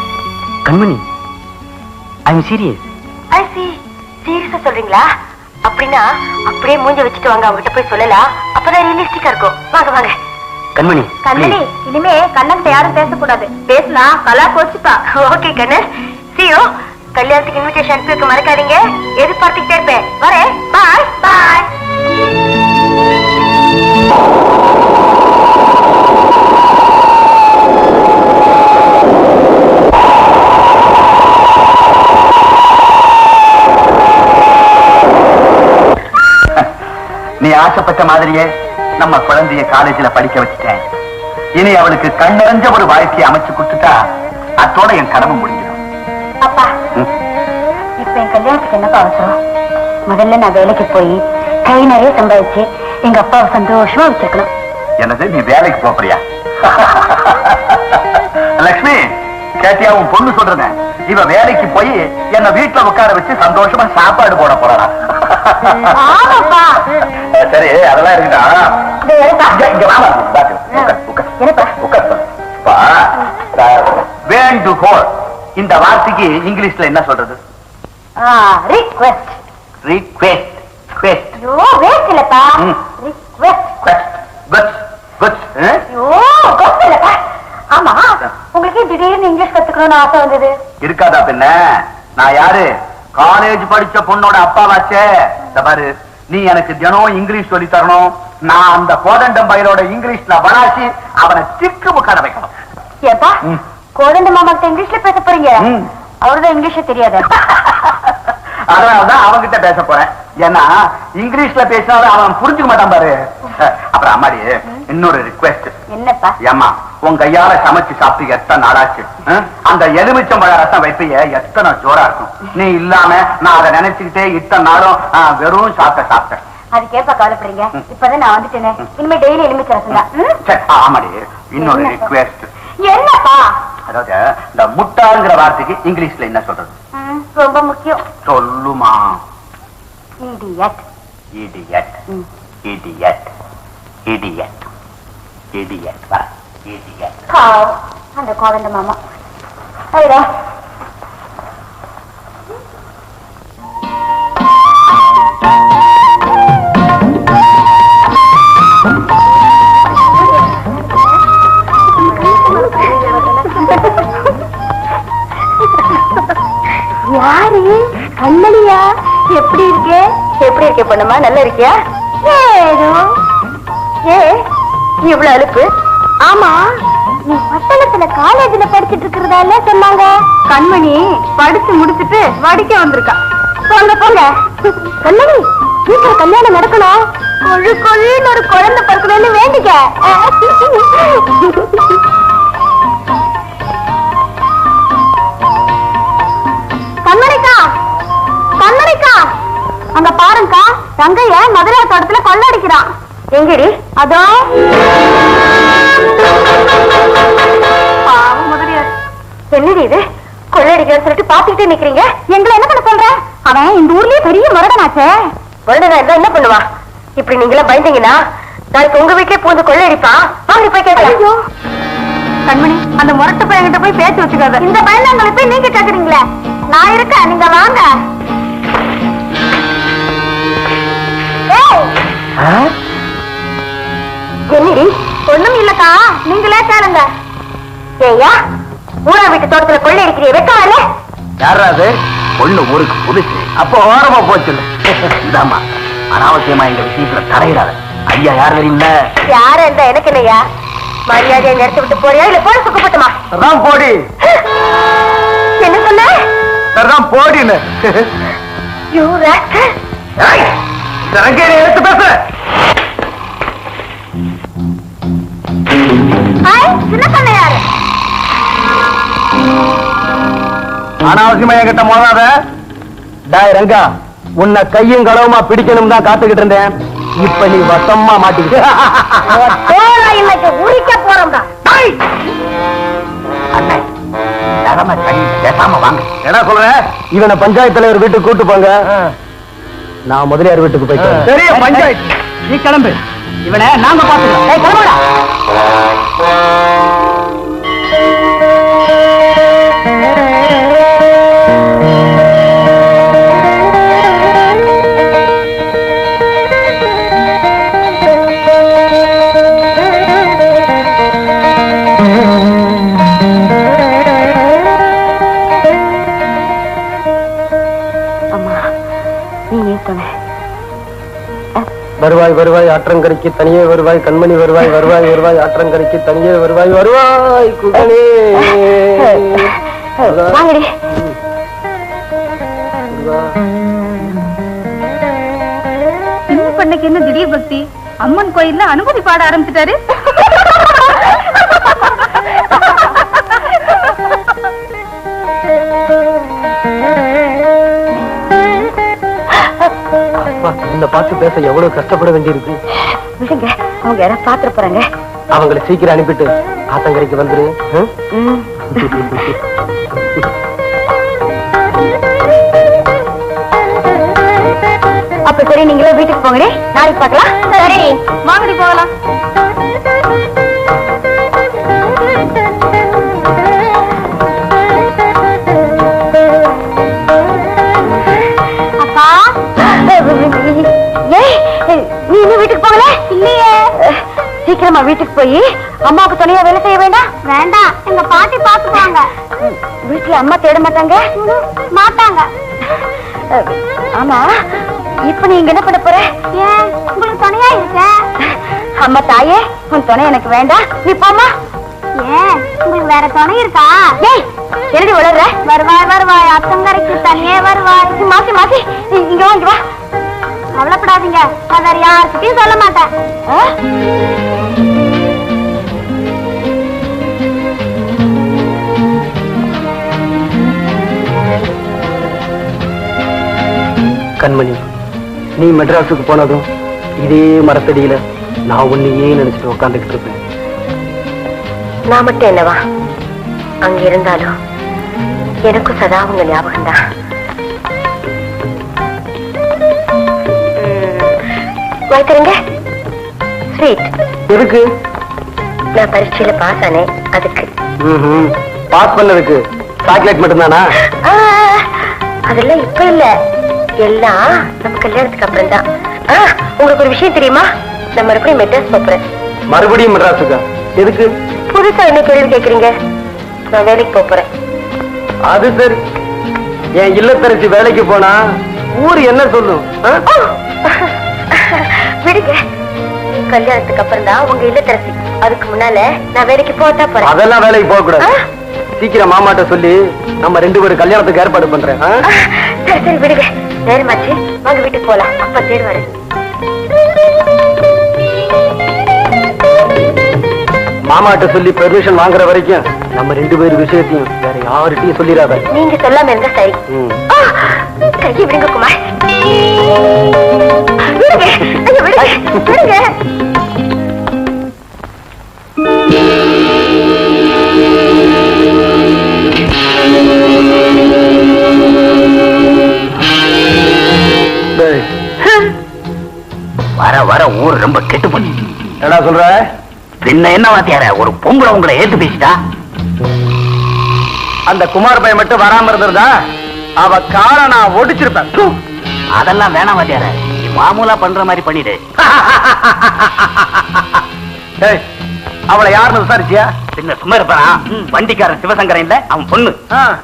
[SPEAKER 1] Kanmani, I am serious.
[SPEAKER 3] I see. சீரியஸா சொல்றீங்களா? அப்படின்னா அப்படியே மூஞ்ச வச்சுட்டு வாங்க, அவங்ககிட்ட போய் சொல்லலாம். அப்பதான் ரியலிஸ்டிக்கா இருக்கும். வாங்க வாங்க.
[SPEAKER 1] கண்மணி,
[SPEAKER 3] கண்ணனி, இனிமே கண்ணன்கிட்ட யாரும் பேசக்கூடாது. பேசினா கலா போச்சுப்பா. Okay Kannan, see you. கல்யாணத்துக்கு இன்விடேஷன் அனுப்பி வைக்க மறக்காதீங்க. எதிர்பார்த்துக்கிட்டே இருப்பேன். வரேன். பாய் பாய்.
[SPEAKER 1] நீ ஆசைப்பட்ட மாதிரியே நம்ம குழந்தைய காலேஜ்ல படிக்க வச்சுட்டேன். இனி அவளுக்கு கண்ணறிஞ்ச ஒரு வாழ்க்கையை அமைச்சு கொடுத்துட்டா அத்தோட என் கடமை முடிஞ்சிடும்.
[SPEAKER 3] அப்பா, இப்ப என் கல்யாணத்துக்கு என்னப்பா அவசரம்? முதல்ல நான் வேலைக்கு போய் கை நிறைய சம்பாதிச்சு எங்க அப்பாவை சந்தோஷமா வச்சிருக்கணும்.
[SPEAKER 1] என்னது, நீ வேலைக்கு போறியா? லட்சுமி, கேட்டியா உன் பொண்ணு சொல்றத? இவ வேலைக்கு போய் என்ன வீட்டுல உட்கார வச்சு சந்தோஷமா சாப்பாடு போட போறா. சரி, அதெல்லாம் இருக்கா. வேண்டுகோள், இந்த வார்த்தைக்கு இங்கிலீஷ்ல என்ன சொல்றது?
[SPEAKER 3] ரிக்வெஸ்ட்.
[SPEAKER 1] ரிக்வெஸ்ட்.
[SPEAKER 3] ஐயோ, வேஸ்ட் இல்லப்பா. ரிக்வெஸ்ட். இல்லப்பா. ஆமா, உங்களுக்கு திடீர்னு இங்கிலீஷ் கத்துக்கணும்னு ஆசை வந்தது?
[SPEAKER 1] இருக்காதா பின்ன? நான் யாரு? காலேஜ் படிச்ச பொண்ணோட அப்பாவாச்சே. பாரு,
[SPEAKER 7] நீ எனக்கு தினம் இங்கிலீஷ் சொல்லி தரணும். நான் அந்த கோதண்டம் பையனோட இங்கிலீஷ்ல வளாசி அவனை திக்கு முக்காட வைக்கணும்.
[SPEAKER 3] ஏப்பா கோதண்ட மாமாக்கிட்ட இங்கிலீஷ்ல பேச போறீங்க? அவருதான் இங்கிலீஷ தெரியாது.
[SPEAKER 7] அதனாலதான் அவன்கிட்ட பேச போறேன். ஏன்னா இங்கிலீஷ்ல பேசினாலும் அவன் புரிஞ்சுக்க மாட்டான் பாரு. அப்புறம் அம்மாடி இன்னொரு ரிக்வெஸ்ட்.
[SPEAKER 3] என்னப்பா?
[SPEAKER 7] ஏம்மா உன் கையால சமைச்சு சாப்பிட்டு எத்தனை நாளாச்சு? அந்த எலுமிச்சம்பழ ரசம் வைப்பைய எத்தனை ஜோரா இருக்கும். நீ இல்லாம நான் அதை நினைச்சுக்கிட்டே இத்தனை நாளும் வெறும் சாப்பிட்டேன்.
[SPEAKER 3] அதுக்கேப்பா கவலைப்படுறீங்க? இப்பதான் நான் வந்துட்டேனே, இனிமே டெய்லி எலுமிச்சை ரசம் தான்.
[SPEAKER 7] ஆமாடி இன்னொரு ரிக்வெஸ்ட்.
[SPEAKER 3] என்னப்பா?
[SPEAKER 7] அதாவது இந்த முட்டாங்கிற வார்த்தைக்கு இங்கிலீஷ்ல என்ன சொல்றது?
[SPEAKER 3] ரொம்ப முக்கியம்.
[SPEAKER 7] சொல்லுமா.
[SPEAKER 3] Idiot.
[SPEAKER 7] Idiot. Idiot. Idiot. Idiot. வா இடியட்.
[SPEAKER 3] அந்த கோதண்ட மாமா ஐயா யாரு? கண்ணலியா? எப்படி இருக்கே? எப்படி இருக்கே பொண்ணுமா? நல்லா இருக்கியா? ஏதோ. ஏ இவ்வளவு அலுப்பு? ஆமா, நீ பட்டணத்துல காலேஜ்ல படிச்சிட்டு இருக்கிறதால சொன்னாங்க. கண்மணி படிச்சு முடிச்சுட்டு வடிக்க வந்திருக்கா. போங்க போங்க. கண்மணி சீக்கிரம் கல்யாணம் நடக்கணும். கொழு கொழுன்னு ஒரு குழந்தை பிறக்கணும்னு வேண்டிக்க. கண்மணிக்கா, கண்மணிக்கா, அங்க பாருங்கக்கா, தங்கைய மதுரை தோட்டத்துல கொள்ளடிக்கிறான். எங்கடி? அதோ முதலியார். என்னடி இது கொள்ளடிக்கிற சொல்லிட்டு பாத்துக்கிட்டே நிக்கிறீங்க? எங்களை என்ன பண்ண சொல்ற? அவன் இந்த ஊர்லயே பெரிய முரடனாச்சே. முரடனா இருந்தா என்ன பண்ணுவா? இப்படி நீங்களா பயந்தீங்கன்னா நாளைக்கு உங்க வீட்லயே பூந்து கொள்ளடிப்பா. வாங்க போய் கேட்கலாம். கண்மணி அந்த முரட்டு பையன்கிட்ட போய் பேச்சு வச்சுக்காத. இந்த பயந்தாங்களை போய் நீங்க கேக்குறீங்களே, நான் இருக்க, நீங்க வாங்க. என்னடி? ஒண்ணும் இல்லக்கா, நீங்களே கேளுங்க. ஏய்யா, ஊரா வீட்டு தோட்டத்துல கொள்ளை அடிக்கிறிய வெக்கால?
[SPEAKER 7] யாராவது பொண்ணு ஊருக்கு புதுசு, அப்போ ஓரமா போச்சு. இதாம்மா அனாவசியமா எங்க விஷயத்துல தலையிடாத. ஐயா யார் தெரியுமில்ல?
[SPEAKER 3] யார இருந்தா எனக்கு இல்லையா? மரியாதையை நிறுத்தி விட்டு போறியா இல்ல போய் சுக்கப்பட்டுமா?
[SPEAKER 7] அதான் போடி.
[SPEAKER 3] என்ன சொன்ன?
[SPEAKER 7] அதான் போடின்னு. எடுத்து பேச.
[SPEAKER 3] சின்ன சொன்ன யாரு?
[SPEAKER 7] அனாவசியமா என்கிட்ட மோதாத. டாய் ரங்கா, உன்னை கையும் களவுமா பிடிக்கணும் தான் காத்துக்கிட்டு இருந்தேன். இப்ப நீ வசமா மாட்டிக்கிட்ட.
[SPEAKER 3] இன்னைக்கு உரிக்க போறோம்.
[SPEAKER 7] பேசாம வாங்க. என்ன சொல்ற? இவனை பஞ்சாயத்து தலைவர் வீட்டுக்கு கூட்டு போங்க. நான் முதலியார் வீட்டுக்கு போயிட்டேன். சரி பஞ்சாயத்து,
[SPEAKER 5] நீ கிளம்பு. இவனை நாங்க பாத்துக்கிறோம்.
[SPEAKER 7] வருவாய் வருவாய் ஆற்றங்கரைக்கு தனியே வருவாய், கண்மணி வருவாய் வருவாய் வருவாய் ஆற்றங்கரைக்கு தனியே வருவாய் வருவாய் குகனே.
[SPEAKER 3] சின்ன பொண்ணுக்கு என்ன திடீர் பக்தி? அம்மன் கோயில்ல அனுமதி பாட ஆரம்பிச்சுட்டாரு.
[SPEAKER 7] இந்த பாட்டு பேச எவ்வளவு கஷ்டப்பட வேண்டியிருக்கு.
[SPEAKER 3] விடுங்க, அவங்க யாராவது பாத்துட்டு போறாங்க.
[SPEAKER 7] அவங்களை சீக்கிரம் அனுப்பிட்டு ஆத்தங்கரைக்கு வந்துரு.
[SPEAKER 3] அப்ப சரி, நீங்களே வீட்டுக்கு போங்கடி, நாளைக்கு பார்க்கலாம். சரி வாங்கடி போகலாம். அப்பா, நீ இன்னும் வீட்டுக்கு போகல? இல்லையே. சீக்கிரமா வீட்டுக்கு போய் அம்மாவுக்கு துணையா வேலை செய்ய வேண்டாம். வேண்டாம், எங்க பாட்டி பாத்துப்பாங்க. வீட்டுல அம்மா தேட மாட்டாங்க? மாட்டாங்க. ஆமா, இப்ப நீங்க என்ன பண்ண போற? ஏன் உங்களுக்கு துணையா இருக்க? அம்மா தாயே, உன் துணை எனக்கு வேண்டாம், நீ போமா. ஏன் உங்களுக்கு வேற துணை இருக்கா? ஏய் எழுதி வளர்ற. வருவாய் வருவாய், அத்தங்கரைக்கு தனியே வருவாய். மாத்தி மாத்தி இங்க வா, இங்க வா. கவலைப்படாதீங்க, நான் வேற யாருக்கிட்டையும் சொல்ல மாட்டேன்.
[SPEAKER 5] கண்மணி, நீ மெட்ராஸுக்கு போனதும் இதே மரத்தடியில நான் உன்னையே நினைச்சிட்டு உட்காந்துக்கிட்டு இருப்பேன்.
[SPEAKER 3] நான் மட்டும் என்னவா, அங்க இருந்தாலும் எனக்கும் சதா உங்க ஞாபகம் தான். வைத்தருங்க ஸ்வீட்.
[SPEAKER 5] எதுக்கு?
[SPEAKER 3] நான் பரீட்சையில பாஸ் ஆனேன், அதுக்கு.
[SPEAKER 5] பாஸ் பண்ணதுக்கு சாக்லேட் மட்டும்தானா?
[SPEAKER 3] அதெல்லாம் இப்ப இல்ல, எல்லாம் நம்ம கல்யாணத்துக்கு அப்புறம் தான். உங்களுக்கு ஒரு விஷயம் தெரியுமா? நான் மறுபடியும் மெட்ராஸ் போறேன்.
[SPEAKER 5] மறுபடியும் மெட்ராஸுக்கா? எதுக்கு?
[SPEAKER 3] புதுசா என்ன கேள்வி கேக்குறீங்க? நான் வேலைக்கு போறேன்.
[SPEAKER 5] அது சரி. என் இல்லத்தரசி வேலைக்கு போனா ஊர் என்ன சொல்லும்?
[SPEAKER 3] விடுங்க, கல்யாணத்துக்கு அப்புறம் தான் உங்க இல்லத்தரசி. அதுக்கு முன்னால நான் வேலைக்கு போட்டா போறேன்.
[SPEAKER 5] அதெல்லாம் வேலைக்கு போக கூடாது. சீக்கிரம் மாமாட்ட சொல்லி நம்ம 2 பேரும் கல்யாணத்துக்கு ஏற்பாடு பண்றேன்.
[SPEAKER 3] சரி சரி விடுங்க, நேரமாச்சு, வாங்க வீட்டுக்கு போலாம். அப்பா தேடுவாரு.
[SPEAKER 5] மாமாட்ட சொல்லி பெர்மிஷன் வாங்குற வரைக்கும் நம்ம 2 பேர் விஷயத்தையும் வேற யார்கிட்டயும் சொல்லிடாத.
[SPEAKER 3] நீங்க சொல்லாம இருந்தா சரி. கையை விடுங்க குமார். விடுங்க, ஐயோ விடுங்க, விடுங்க.
[SPEAKER 1] வர வர ஊர் ரொம்ப கெட்டு பண்ணி.
[SPEAKER 5] என்ன சொல்ற?
[SPEAKER 1] பின்ன என்ன வாத்தியார, ஒரு பொம்பளை உங்களை ஏத்து பேசிட்டா?
[SPEAKER 5] அந்த குமார் பையன் மட்டும் வராம இருந்திருந்தா அவ காலை நான் ஒடிச்சிருப்பேன்.
[SPEAKER 1] அதெல்லாம் வேணாம் வாத்தியார, நீ மாமூலா பண்ற மாதிரி பண்ணிடு.
[SPEAKER 5] அவளை யாருன்னு விசாரிச்சியா?
[SPEAKER 1] பின்ன சும்மா இருப்பானா? வண்டிக்காரன் சிவசங்கரன் இல்ல, அவன் பொண்ணு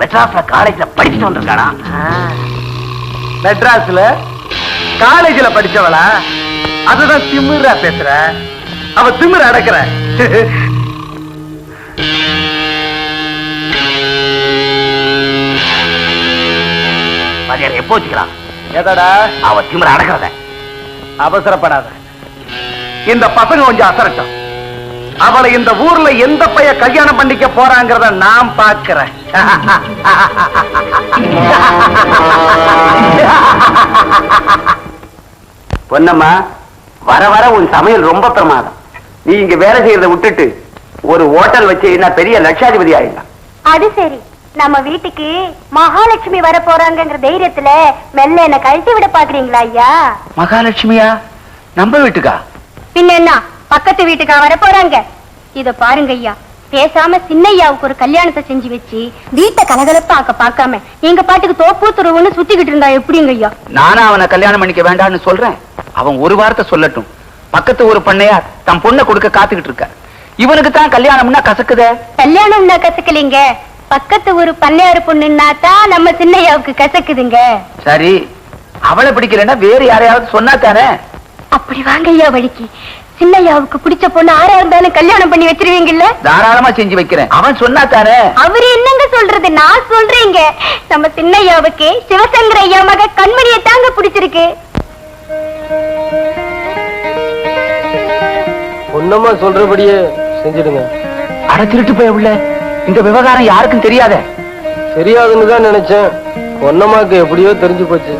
[SPEAKER 1] மெட்ராஸ்ல காலேஜ்ல படிச்சுட்டு வந்திருக்கானா.
[SPEAKER 5] மெட்ராஸ்ல காலேஜ்ல படிச்சவளா? அதுதான் திமிரா பேசுற. அவ திமிர அடக்குற.
[SPEAKER 1] வாத்தியார எப்போ வச்சுக்கலாம்?
[SPEAKER 5] எதடா
[SPEAKER 1] அவ திமிர அடக்கிறத?
[SPEAKER 5] அவசரப்படாத, இந்த பசங்க கொஞ்சம் அசரட்டும். அவளை இந்த ஊர்ல எந்த பைய கல்யாணம் பண்ணிக்க போறாங்கிறத நான் பாக்குறேன்.
[SPEAKER 1] பொன்னம்மா, வர வர உன் சமையல் ரொம்ப பிரமாதம். நீ இங்க வேலை செய்யறத விட்டுட்டு ஒரு ஹோட்டல் வச்சு நான் பெரிய லட்சாதிபதி ஆயிடலாம்.
[SPEAKER 3] அது சரி, நம்ம வீட்டுக்கு மகாலட்சுமி வர போறாங்கிற தைரியத்துல மெல்ல என்ன கழட்டி விட பாக்குறீங்களா ஐயா?
[SPEAKER 1] மகாலட்சுமியா? நம்ம வீட்டுக்கா?
[SPEAKER 3] பின்ன என்ன, பக்கத்து வீட்டுக்கா வர போறாங்க? இத பாருங்க ஐயா, பேசாம சின்னையாவுக்கு ஒரு கல்யாணத்தை செஞ்சு வச்சு வீட்டை கலகலப்பாக்க பார்க்காம எங்க பாட்டுக்கு தோப்பு துருவுன்னு சுத்திக்கிட்டு இருந்தா எப்படிங்க ஐயா?
[SPEAKER 1] நானும் அவனை கல்யாணம் பண்ணிக்க வேண்டாம்னு சொல்றேன். அவன் ஒரு வார்த்தை சொல்லட்டும். பக்கத்து ஒரு பண்ணையார் தம் பொண்ணை கொடுக்க காத்துக்கிட்டு இருக்க. இவனுக்கு தான் கல்யாணம்னா கசக்குதே.
[SPEAKER 3] கல்யாணம்னா கசக்கலைங்க, பக்கத்து ஒரு பண்ணையாரு பொண்ணுன்னா தான் நம்ம சின்னையாவுக்கு கசக்குதுங்க.
[SPEAKER 1] சரி, அவளை பிடிக்கலன்னா வேற யாரையாவது சொன்னா தானே?
[SPEAKER 3] அப்படி வாங்க ஐயா வழிக்கு. சின்னையாவுக்கு பிடிச்ச பொண்ணு ஆரா இருந்தாலும் கல்யாணம் பண்ணி வச்சிருவீங்கல்ல?
[SPEAKER 1] தாராளமா செஞ்சு வைக்கிறேன். அவன் சொன்னா தானே?
[SPEAKER 3] அவரு என்னங்க சொல்றது, நான் சொல்றேங்க. நம்ம சின்னையாவுக்கு சிவசங்கர ஐயா மக கண்மணியை தாங்க பிடிச்சிருக்கு.
[SPEAKER 5] பொன்னம்மா சொல்றபடியே செஞ்சிடுங்க.
[SPEAKER 1] அட திருட்டு போய் உள்ள, இந்த விவகாரம் யாருக்கும் தெரியாத.
[SPEAKER 5] தெரியாதுன்னு தான் நினைச்சேன். பொன்னம்மாக்கு எப்படியோ தெரிஞ்சு போச்சு.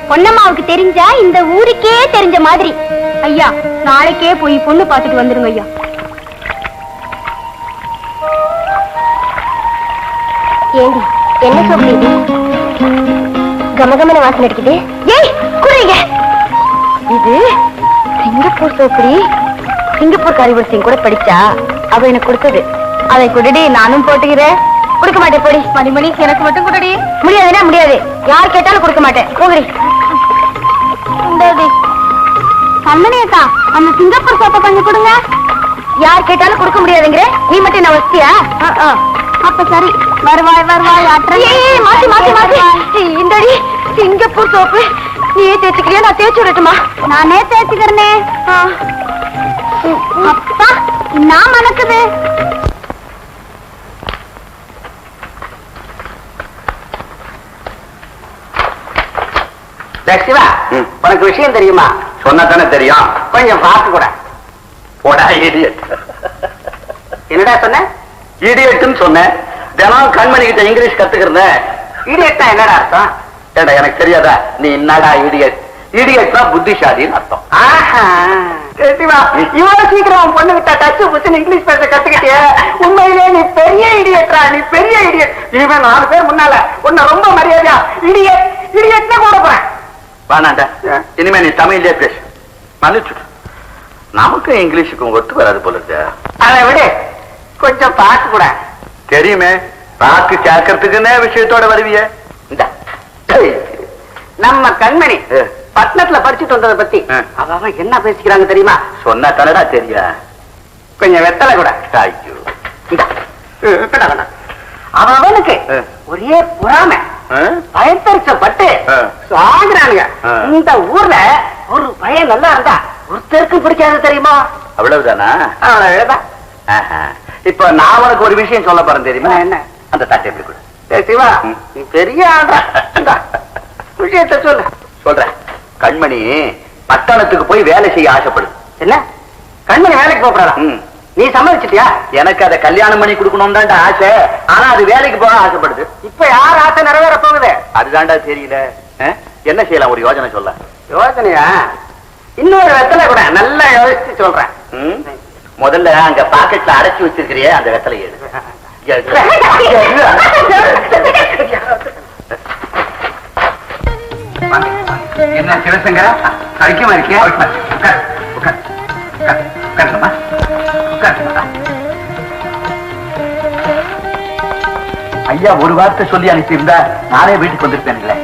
[SPEAKER 3] பொன்னம்மாவுக்கு தெரிஞ்சா இந்த ஊருக்கே தெரிஞ்ச மாதிரி. ஐயா, நாளைக்கே போய் பொண்ணு பார்த்துட்டு வந்துருங்க ஐயா. ஏண்டி, என்ன சொல்றீங்க? கமகமன வாசனை இருக்குது. ஏய் குறைங்க, இது சிங்கப்பூர் சோக்கடி. சிங்கப்பூர் காரிவர்சியும் கூட படிச்சா அவ எனக்கு கொடுத்தது. அதை கொடுடி, நானும் போட்டுக்கிறேன். கொடுக்க மாட்டேன் போடி. மணிமணி எனக்கு மட்டும் கொடுடி. முடியாதுன்னா முடியாது, யார் கேட்டாலும் கொடுக்க மாட்டேன். போகிறி கண்மணி அக்கா, அந்த சிங்கப்பூர் சோப்பை கொஞ்சம் கொடுங்க. யார் கேட்டாலும் கொடுக்க முடியாதுங்கிற நீ மட்டும் என்ன வசதியா? அப்ப சரி, வருவாய் வருவாய். மாத்தி மாத்தி மாத்தி இந்தடி சிங்கப்பூர் சோப்பு நீயே தேய்ச்சிக்கிறியா? நான் தேய்ச்சி விடட்டுமா? நானே தேய்ச்சிக்கிறேனே. அப்பா நான் மணக்குது.
[SPEAKER 1] சிவா, உனக்கு விஷயம் தெரியுமா? சொன்னா தானே தெரியும். கொஞ்சம் பார்த்து கூட போடா இடியட். என்னடா சொன்ன? இடியட்னு சொன்னேன். தினம் கண்மணி கிட்ட இங்கிலீஷ் கத்துக்கிறத. இடியட்னா என்னடா அர்த்தம்? ஏடா எனக்கு தெரியாதா? நீ என்னடா இடியட்? இடியட்னா புத்திசாலின்னு அர்த்தம். இவ்வளவு சீக்கிரம் பொண்ணு கிட்ட டச்சு புச்சுன்னு இங்கிலீஷ் பேச கத்துக்கிட்டிய. உண்மையிலே நீ பெரிய இடியட்ரா. நீ பெரிய இடியட். இவன் 4 பேர் முன்னால உன்னை ரொம்ப மரியாதையா இடியட் இடியட்னு கூட போறேன். வானாண்டா, இனிமே நீ தமிழ்லயே பேசு. மன்னிச்சுடு. நமக்கு இங்கிலீஷுக்கும் ஒத்து வராது போல இருக்கு. அதை விட கொஞ்சம் பார்த்து கூட. தெரியுமே, பார்த்து கேட்கறதுக்குன்னே விஷயத்தோட வருவிய. நம்ம கண்மணி பட்டணத்துல படிச்சுட்டு வந்ததை பத்தி அவ என்ன பேசிக்கிறாங்க தெரியுமா? சொன்னா தானடா தெரியும். கொஞ்சம் வெத்தலை கூட. அவனுக்கு ஒரே பொறாமை, பயத்தரிச்சப்பட்டு சாகுறானுங்க. இந்த ஊர்ல ஒரு பையன் நல்லா இருந்தா ஒருத்தருக்கு பிடிக்காது தெரியுமா? அவ்வளவுதானா? அவ்வளவுதான். இப்ப நான் உனக்கு ஒரு விஷயம் சொல்ல போறேன் தெரியுமா? என்ன? அந்த தட்டை எப்படி கொடு. சிவா, நீ பெரிய ஆளா. விஷயத்த சொல்ல சொல்றேன். கண்மணி பட்டணத்துக்கு போய் வேலை செய்ய ஆசைப்படுது. என்ன? கண்மணி வேலைக்கு போறாளா? நீ சம்மதிச்சிட்டியா? எனக்கு அதை கல்யாணம் பண்ணி கொடுக்கணும் தான்டா ஆசை. ஆனா அது வேலைக்கு போக ஆசைப்படுது. இப்ப யார் ஆசை நிறைவேற போகுது? அதுதான்டா தெரியல. என்ன செய்யலாம்? ஒரு யோசனை சொல்ல. யோசனையா? இன்னொரு வெத்தலை கூட நல்லா யோசிச்சு சொல்றேன். முதல்ல அங்க பாக்கெட்ல அடைச்சு வச்சிருக்கிறிய அந்த வெத்தலை எடு. என்ன சிவசங்கரா, சௌக்கியமா இருக்கியா? ஐயா ஒரு வார்த்தை சொல்லி அனுப்பியிருந்தா நானே வீட்டுக்கு வந்திருப்பேன்.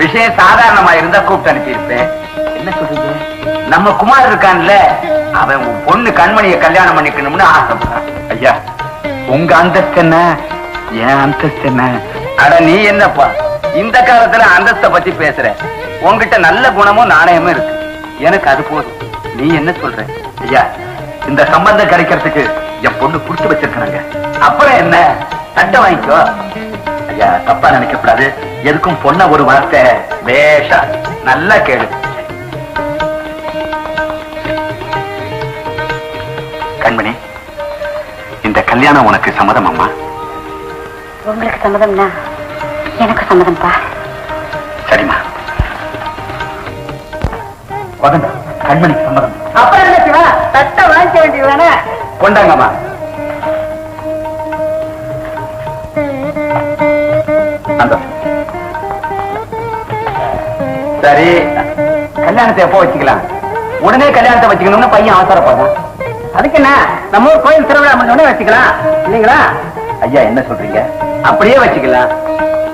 [SPEAKER 1] விஷயம் சாதாரணமா இருந்தா கூப்பிட்டு அனுப்பியிருப்பேன். என்ன சொல்றீங்க? நம்ம குமார் இருக்கான்ல, அவன் உன் பொண்ணு கண்மணியை கல்யாணம் பண்ணிக்கணும்னு ஆசைப்படுறான். ஐயா, உங்க அந்தஸ்து என்ன, என் அந்தஸ்து என்ன? அட நீ என்னப்பா இந்த காலத்துல அந்தஸ்தை பத்தி பேசுற? உங்ககிட்ட நல்ல குணமும் நாணயமும் இருக்கு. எனக்கு அது போதும். நீ என்ன சொல்ற? ஐயா, இந்த சம்பந்தம் கிடைக்கிறதுக்கு என் பொண்ணு குடுத்து வச்சிருக்காங்க. அப்புறம் என்ன? சட்டை வாங்கிக்கோ. ஐயா, தப்பா நினைக்க கூடாது. எதுக்கும் பொண்ண ஒரு வார்த்தை வேஷா நல்லா கேளு. கண்மணி, இந்த கல்யாணம் உனக்கு சம்மதம் அம்மா?
[SPEAKER 3] உங்களுக்கு சம்மதம்னா எனக்கு சம்மதம்பா.
[SPEAKER 1] சரிம்மா. கண்மணிக்கு சம்மதம். அப்புறம் என்ன சிவா, தட்டை வாங்கிக்க வேண்டியதானே? கொண்டாங்கம்மா. சரி, கல்யாணத்தை எப்போ வச்சுக்கலாம்? உடனே கல்யாணத்தை வச்சுக்கணும்னு பையன் அவசரப்படுறான். அதுக்கு என்ன, நம்ம ஊர் கோயில் திருவிழா பண்ண வச்சுக்கலாம் இல்லைங்களா? ஐயா என்ன சொல்றீங்க? அப்படியே வச்சுக்கலாம்.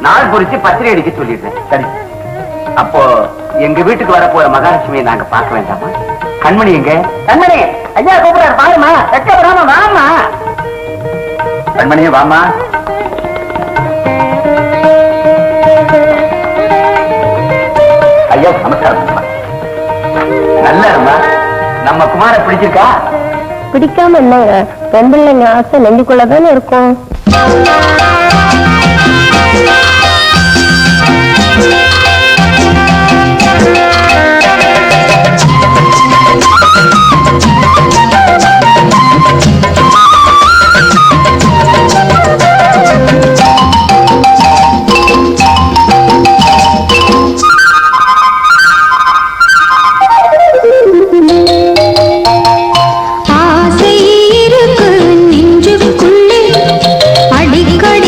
[SPEAKER 1] நாள் குறிச்சு பத்திரை அடிக்க சொல்லிடுறேன். சரி, அப்போ எங்க வீட்டுக்கு வரப்போற மகாலட்சுமியை நாங்க பார்க்க வேண்டாமா? கண்மணி எங்க? கண்மணி, ஐயா கூப்பிடாரு பாருமா. வெக்கப்படாம வாமா. கண்மணியே வாமா. ஐயா நமஸ்காரம். நல்ல நம்ம குமார பிடிச்சிருக்கா?
[SPEAKER 3] பிடிக்காம என்னங்க, பெண் பிள்ளைங்க ஆசை நெஞ்சுக்குள்ளதானே இருக்கும்.
[SPEAKER 8] ஆசை இருக்கு நெஞ்சுக்குள்ளே அடிக்கடி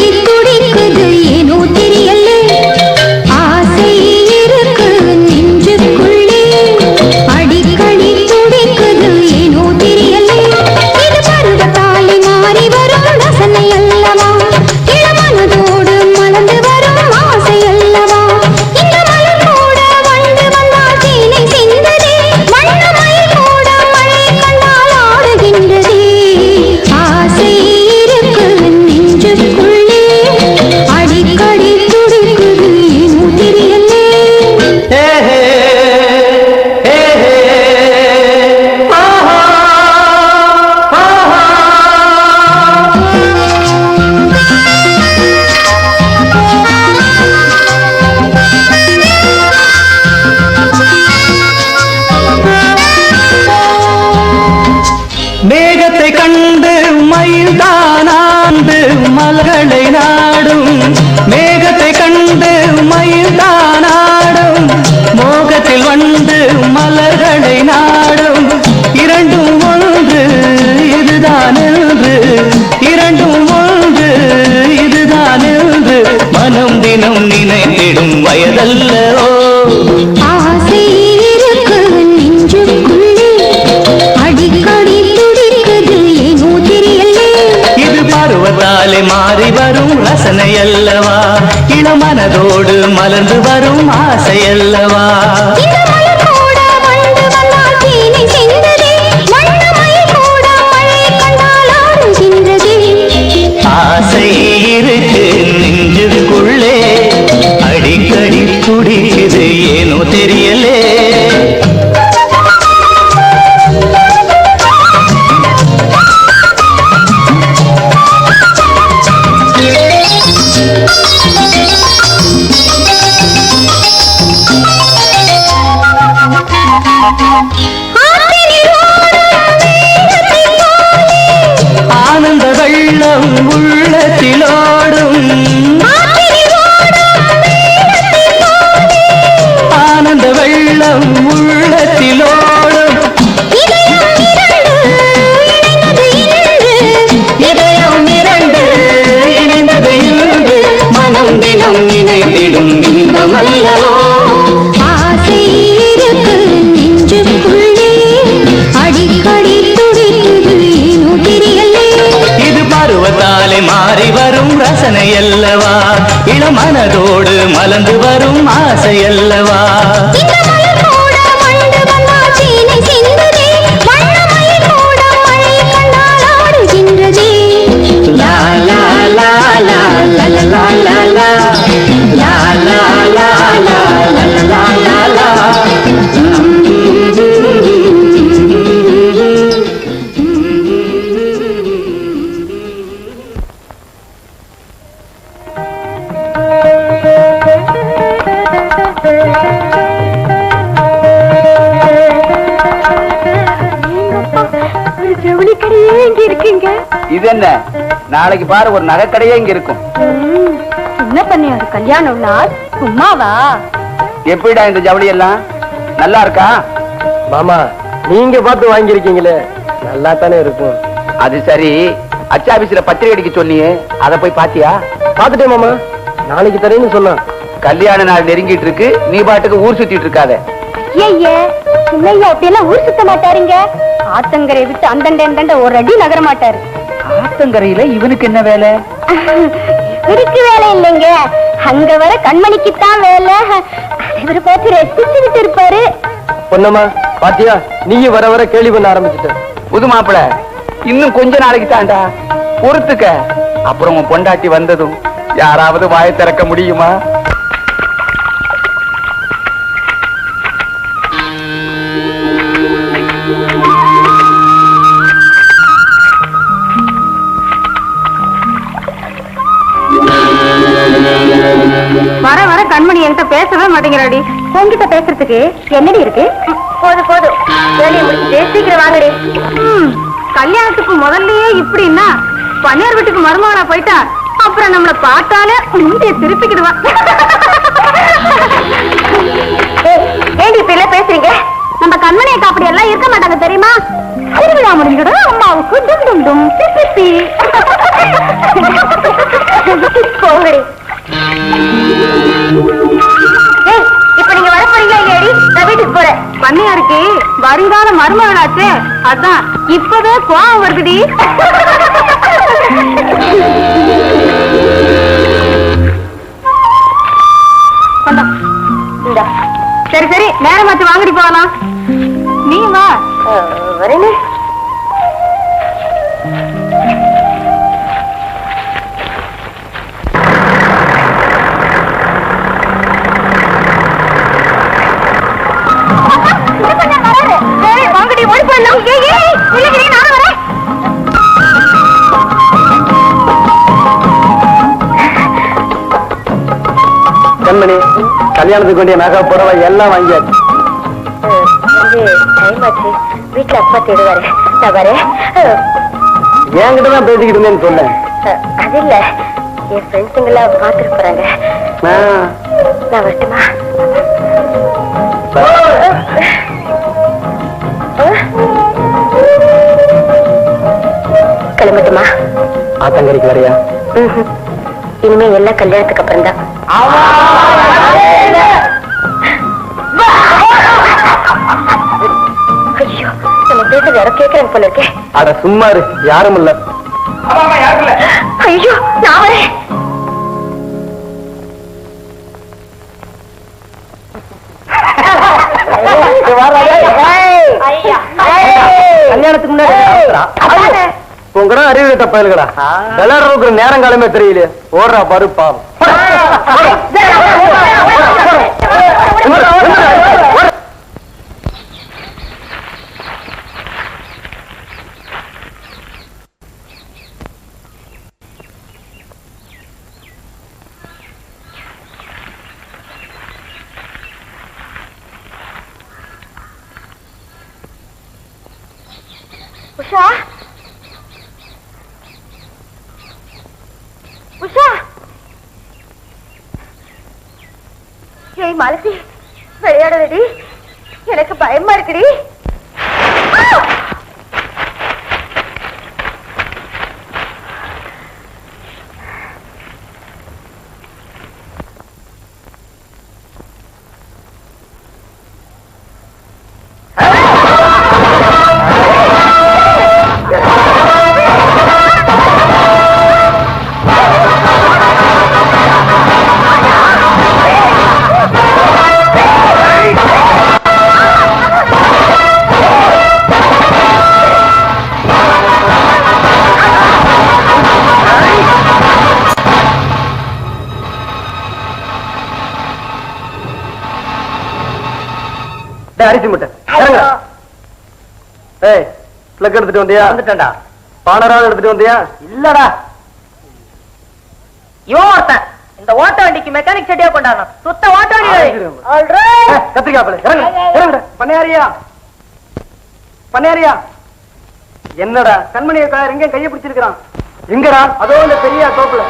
[SPEAKER 2] தினம் நினைத்திடும் வயதல்லவோ
[SPEAKER 8] ஆசை இருக்கு நெஞ்சுக்குள்ளே அடிக்கடி துடிக்குது ஏனோ தெரியலே
[SPEAKER 2] இது பருவத்தாலே மாறி வரும் ரசனை அல்லவா இளமனதோடு மலர்ந்து வரும் ஆசை அல்லவா ஆசை இருக்கு நெஞ்சுக்குள்ளே அடிக்கடி துடிக்குது ஏனோ தெரியலே ஆனந்த வெள்ளம் உள்ளத்திலோடும் ஆனந்த வெள்ளம் உள்ளத்திலோடும் இதயம் இரண்டு இணைந்தது இன்று மனம் தினம் நினைத்திடும் இன்பமல்லவோ
[SPEAKER 8] ஆசை இருக்கு நெஞ்சுக்குள்ளே அடிக்கடி துடிக்குது ஏனோ தெரியலே
[SPEAKER 2] இது பருவத்தாலே மாறி வரும் ரசனை அல்லவா இளமனதோடு மலர்ந்து வரும் ஆசை அல்லவா
[SPEAKER 8] இந்த மலர் கூட வண்டு வந்தால் தேனை சிந்துதே வண்ணமயில் கூட மழை கண்டால் ஆடுகின்றதே
[SPEAKER 2] லா லா லா லா லா லா லா லா லா லா லா லா லா லா லா
[SPEAKER 3] ஜவுளி கடையே இங்க இருக்கீங்க.
[SPEAKER 7] இது என்ன நாளைக்கு பாரு ஒரு நகைக்கடையே இங்க இருக்கும்.
[SPEAKER 3] சின்ன பண்ணையோட கல்யாணம் நாள் சும்மாவா?
[SPEAKER 7] எப்படிடா இந்த ஜவுளி எல்லாம் நல்லா இருக்கா?
[SPEAKER 5] மாமா நீங்க பார்த்து வாங்கியிருக்கீங்களே நல்லா தானே இருக்கும்.
[SPEAKER 7] அது சரி, அச்சாபீஸ்ல பத்திரிகை அடிக்க சொன்னியே அதை போய் பாத்தியா?
[SPEAKER 5] பாத்துட்டேன் மாமா, நாளைக்கு தரேன்னு சொன்னான்.
[SPEAKER 7] கல்யாண நாள் நெருங்கிட்டு இருக்கு, நீ பாட்டுக்கு ஊர் சுத்திட்டு இருக்காத.
[SPEAKER 3] ஐயே சின்னையா அப்படியெல்லாம் ஊர் சுத்த மாட்டாருங்க. ஆத்தங்கரை விட்டு அந்தண்ட ஒரு அடி நகர மாட்டாரு.
[SPEAKER 7] ஆத்தங்கரையில இவனுக்கு என்ன வேலை?
[SPEAKER 3] இவருக்கு வேலை இல்லைங்க, அங்க வர கண்மணிக்குத்தான் வேலை. இவரை பார்த்து ரசிச்சு விட்டு இருப்பாரு.
[SPEAKER 5] பொன்னம்மா பாத்தியா, நீயும் வர வர கேள்வி பண்ண ஆரம்பிச்சுட்ட.
[SPEAKER 7] புது மாப்பிள இன்னும் கொஞ்ச நாளைக்கு தாண்டா, பொறுத்துக்க. அப்புறம் உன் பொண்டாட்டி வந்ததும் யாராவது வாயை திறக்க முடியுமா?
[SPEAKER 3] வர வர கண்மணி என்கிட்ட பேசவே மாட்டேங்கிறாடி. உன்கிட்ட பேசுறதுக்கு என்னடி இருக்கு? போதும் வேலையை முடிச்சுட்டு சீக்கிரம் வாங்கடி. கல்யாணத்துக்கு முதல்லயே இப்படின்னா பன்னியார் வீட்டுக்கு மருமகனா போயிட்டா அப்புறம் நம்மள பார்த்தாலே முந்தைய திருப்பிக்கிடுவா. ஏண்டி இப்ப எல்லாம் பேசுறீங்க? நம்ம கண்மணி அக்கா அப்படி எல்லாம் இருக்க மாட்டாங்க தெரியுமா? திருவிழா முடிஞ்சிடும் அம்மாவுக்கு டும் டும் டும் சிப்பி போங்கடி. இப்ப நீங்க வர போறீங்க இல்லையாடி? நான் வீட்டுக்கு போறேன். பண்ணையாருக்கு வருங்கால மருமகனாச்சு, அதான் இப்பவே கோவம் வருதுடி. சரி சரி, நேரமாச்சு வாங்கடி போகலாம். நீ வா. வரேன்னு வாங்கடி, ஓடி போயிடலாம். இல்லைங்க நானும் வரேன்.
[SPEAKER 5] கண்மணி, கல்யாணத்துக்கு வேண்டிய நகை புடவை எல்லாம் வாங்கியாச்சு.
[SPEAKER 3] டைம் ஆச்சு, வீட்டுல அப்பா தேடுவாரு. நான் வரேன்.
[SPEAKER 5] என்கிட்டதான் பேசிக்கிட்டு இருந்தேன்னு சொன்னேன்.
[SPEAKER 3] அது இல்ல, என் ஃப்ரெண்ட்ஸுங்களா பாத்துட்டு போறாங்க. நான் வரட்டுமா? கிளம்பட்டுமா?
[SPEAKER 5] ஆத்தங்கரைக்கு வரையா?
[SPEAKER 3] இனிமே எல்லாம் கல்யாணத்துக்கு அப்புறம் தான்.
[SPEAKER 5] சும்மா இரு, யாரும் இல்ல.
[SPEAKER 3] ஐயோ நான் வரேன்.
[SPEAKER 5] கல்யாணத்துக்கு முன்னாடி உங்கடா அறிவு கிட்ட பயல்கடா விளையாடுறதுக்கு நேரம் காலமே தெரியலையே. ஓடுறா பாரு பாவம்.
[SPEAKER 3] உஷா உஷா ஏய் மாலதி விளையாடுறடி, எனக்கு பயமா இருக்குடி.
[SPEAKER 5] அரிசி முட்டை பிளக் எடுத்துட்டு வந்தியா? வந்துட்டா. பானராவது எடுத்துட்டு வந்தியா? இல்லடா.
[SPEAKER 4] இவன் ஒருத்தன் இந்த ஓட்ட வண்டிக்கு மெக்கானிக் செட்டியா கொண்டாடணும். சுத்த ஓட்ட வண்டி.
[SPEAKER 5] கத்திரிக்காய் பண்ணையாரியா, பண்ணையாரியா. என்னடா கண்மணிய எங்க கையை பிடிச்சிருக்கான்? எங்கடா? அதோ இந்த பெரிய தோப்புல.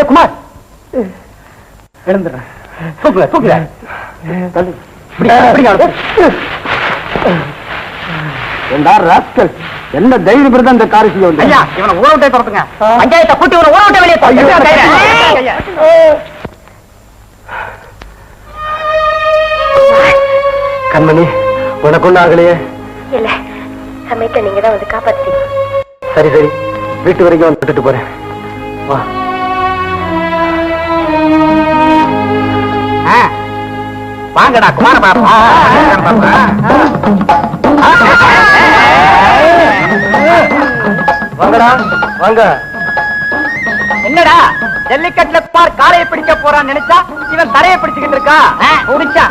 [SPEAKER 5] குமார் எழுந்துடுறேன்.
[SPEAKER 1] தூக்குற என்ன தைரியம் இருந்தா இந்த காரை செய்ய வந்து
[SPEAKER 5] இவனை ஊற விட்டே துரத்துங்க பஞ்சாயத்தை கூட்டி ஊற விட்ட வெளியே
[SPEAKER 1] கண்மணி உனக்கு ஒண்ணு ஆகலையே
[SPEAKER 3] இல்ல சமயத்தை நீங்க தான் வந்து காப்பாத்தி
[SPEAKER 1] சரி சரி வீட்டு வரைக்கும் வந்து விட்டுட்டு போறேன் வா
[SPEAKER 5] வாங்கடா குமார பாப்பா
[SPEAKER 1] வாங்கடா வாங்க
[SPEAKER 5] என்னடா ஜல்லிக்கட்டுல பார் காலையை பிடிக்க போறான்னு நினைச்சா இவன் தரையை பிடிச்சுக்கிட்டு இருக்கா முடிச்சா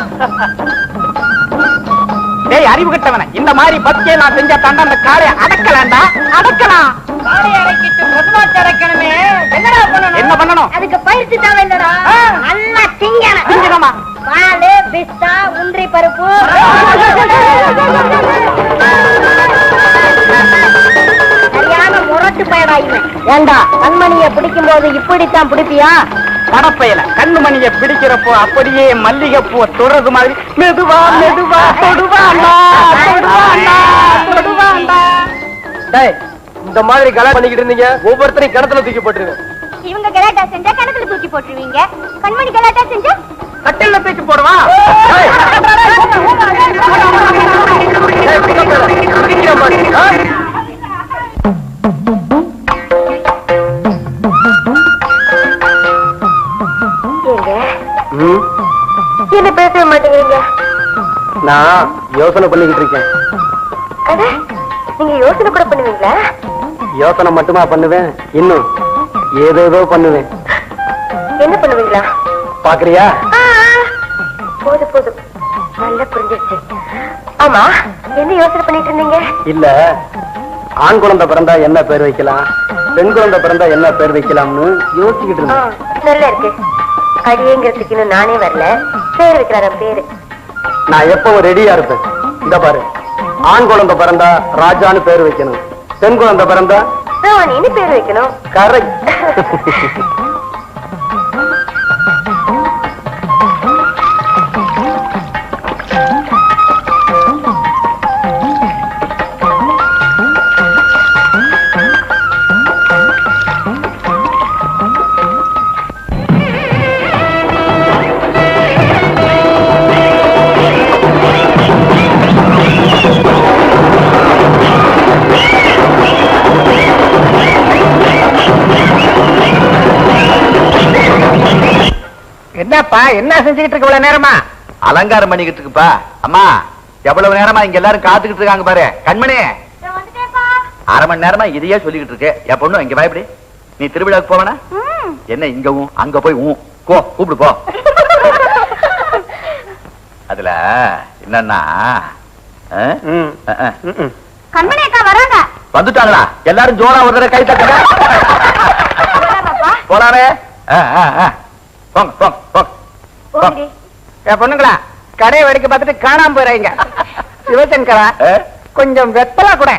[SPEAKER 5] டேய் அறிவு கட்டவன இந்த மாதிரி பத்தியை நான் செஞ்சா தாண்டா அந்த காளையை அடக்கலாம்டா அடக்கலாம் காளையை அடக்கிட்டு பொதுவாச்சு அடக்கணுமே என்னடா பண்ணணும் என்ன பண்ணணும்
[SPEAKER 3] அதுக்கு பயிற்சி தேவை இல்லடா நல்லா திங்கணும்
[SPEAKER 5] திங்கணுமா
[SPEAKER 3] பாலு பிஸ்தா முந்திரி பருப்பு சரியான முரட்டு பயடாயுமே ஏண்டா கண்மணியை பிடிக்கும் போது இப்படித்தான் பிடிப்பியா
[SPEAKER 5] படப்பையில கண்ணுமணியை பிடிக்கிறப்போ அப்படியே மல்லிகைப்பூ தொடுறது மாதிரி மெதுவா மெதுவா தொடுவாண்டா தொடுவாண்டா தொடுவாண்டா
[SPEAKER 1] டேய் இந்த மாதிரி கல்யாணம் பண்ணிக்கிட்டு இருந்தீங்க ஒவ்வொருத்தரையும் கிணத்துல தூக்கி போட்டுருங்க
[SPEAKER 3] இவங்க கலாட்டா செஞ்சா கிணத்துல தூக்கி போட்டுருவீங்க கண்மணி கலாட்டா செஞ்சா
[SPEAKER 5] கட்டில தூக்கி போடுவா
[SPEAKER 3] என்ன பேச மாட்டேங்கிறீங்க
[SPEAKER 1] நான் யோசனை பண்ணிக்கிட்டு இருக்கேன்
[SPEAKER 3] அட நீங்க யோசனை கூட பண்ணுவீங்களா
[SPEAKER 1] யோசனை மட்டுமா பண்ணுவேன் இன்னும் ஏதேதோ பண்ணுவேன்
[SPEAKER 3] என்ன பண்ணுவீங்களா
[SPEAKER 1] பாக்குறியா
[SPEAKER 3] போதும் போதும் நல்லா புரிஞ்சிருச்சு ஆமா என்ன யோசனை பண்ணிட்டு இருந்தீங்க
[SPEAKER 1] இல்ல ஆண் குழந்தை பிறந்தா என்ன பேர் வைக்கலாம் பெண் குழந்தை பிறந்தா என்ன பேர் வைக்கலாம்னு யோசிச்சுக்கிட்டு இருந்தேன்
[SPEAKER 3] நல்லா இருக்கு அடியேங்கிறதுக்கு இன்னும் நானே வரல பேர் வைக்கிறார பேரு
[SPEAKER 1] நான் எப்பவும் ரெடியா இருப்பேன் இந்த பாரு ஆண் குழந்தை பிறந்தா ராஜான்னு பேர் வைக்கணும் பெண் குழந்தை பிறந்தா
[SPEAKER 3] ராணின்னு பேர் வைக்கணும்
[SPEAKER 1] கரெக்ட்
[SPEAKER 5] என்னப்பா என்ன செஞ்சுக்கிட்டு இருக்க இவ்வளவு நேரமா
[SPEAKER 7] அலங்காரம் பண்ணிக்கிட்டு இருக்குப்பா அம்மா எவ்வளவு நேரமா இங்க எல்லாரும் காத்துக்கிட்டு இருக்காங்க பாரு கண்மணி அரை மணி நேரமா இதையே சொல்லிக்கிட்டு இருக்கு என் பொண்ணு இங்க பயப்படி நீ திருவிழாவுக்கு போவனா என்ன இங்கவும் அங்க போய் போ கூப்பிடு போ அதுல என்னன்னா
[SPEAKER 3] கண்மணி அக்கா வராங்க
[SPEAKER 7] வந்துட்டாங்களா எல்லாரும் ஜோரா ஒரு தடவை கை தட்டுங்க போலாமே போங்க போங்க போங்க
[SPEAKER 5] என் பொண்ணுங்களா கடையை வெடிக்க பார்த்துட்டு காணாம போறீங்க சிவசங்கரா கொஞ்சம் வெத்தலா கூட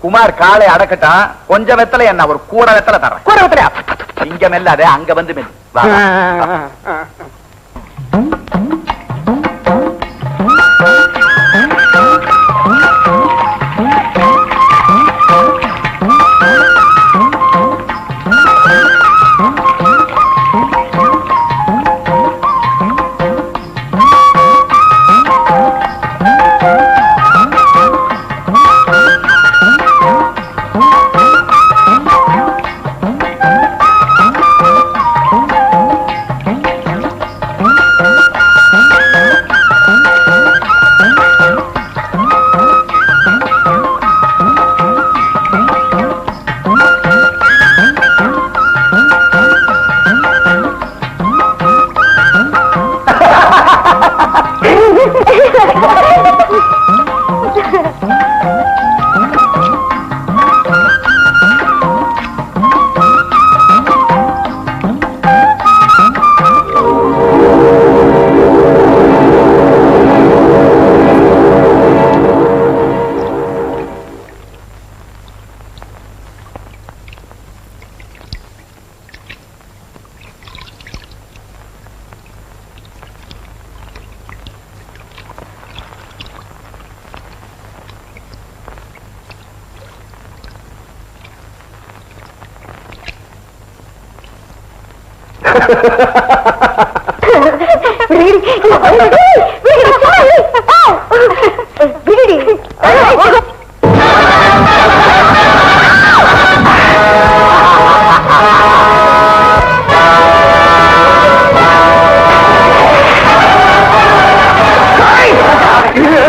[SPEAKER 7] குமார் காலை அடக்கட்டான் கொஞ்சம் வெத்தலை என்ன ஒரு கூட வெத்தலை தரேன்
[SPEAKER 5] கூட வெத்தலையா
[SPEAKER 7] இங்க மெல்லாதே அங்க வந்து மெல் வா, வா.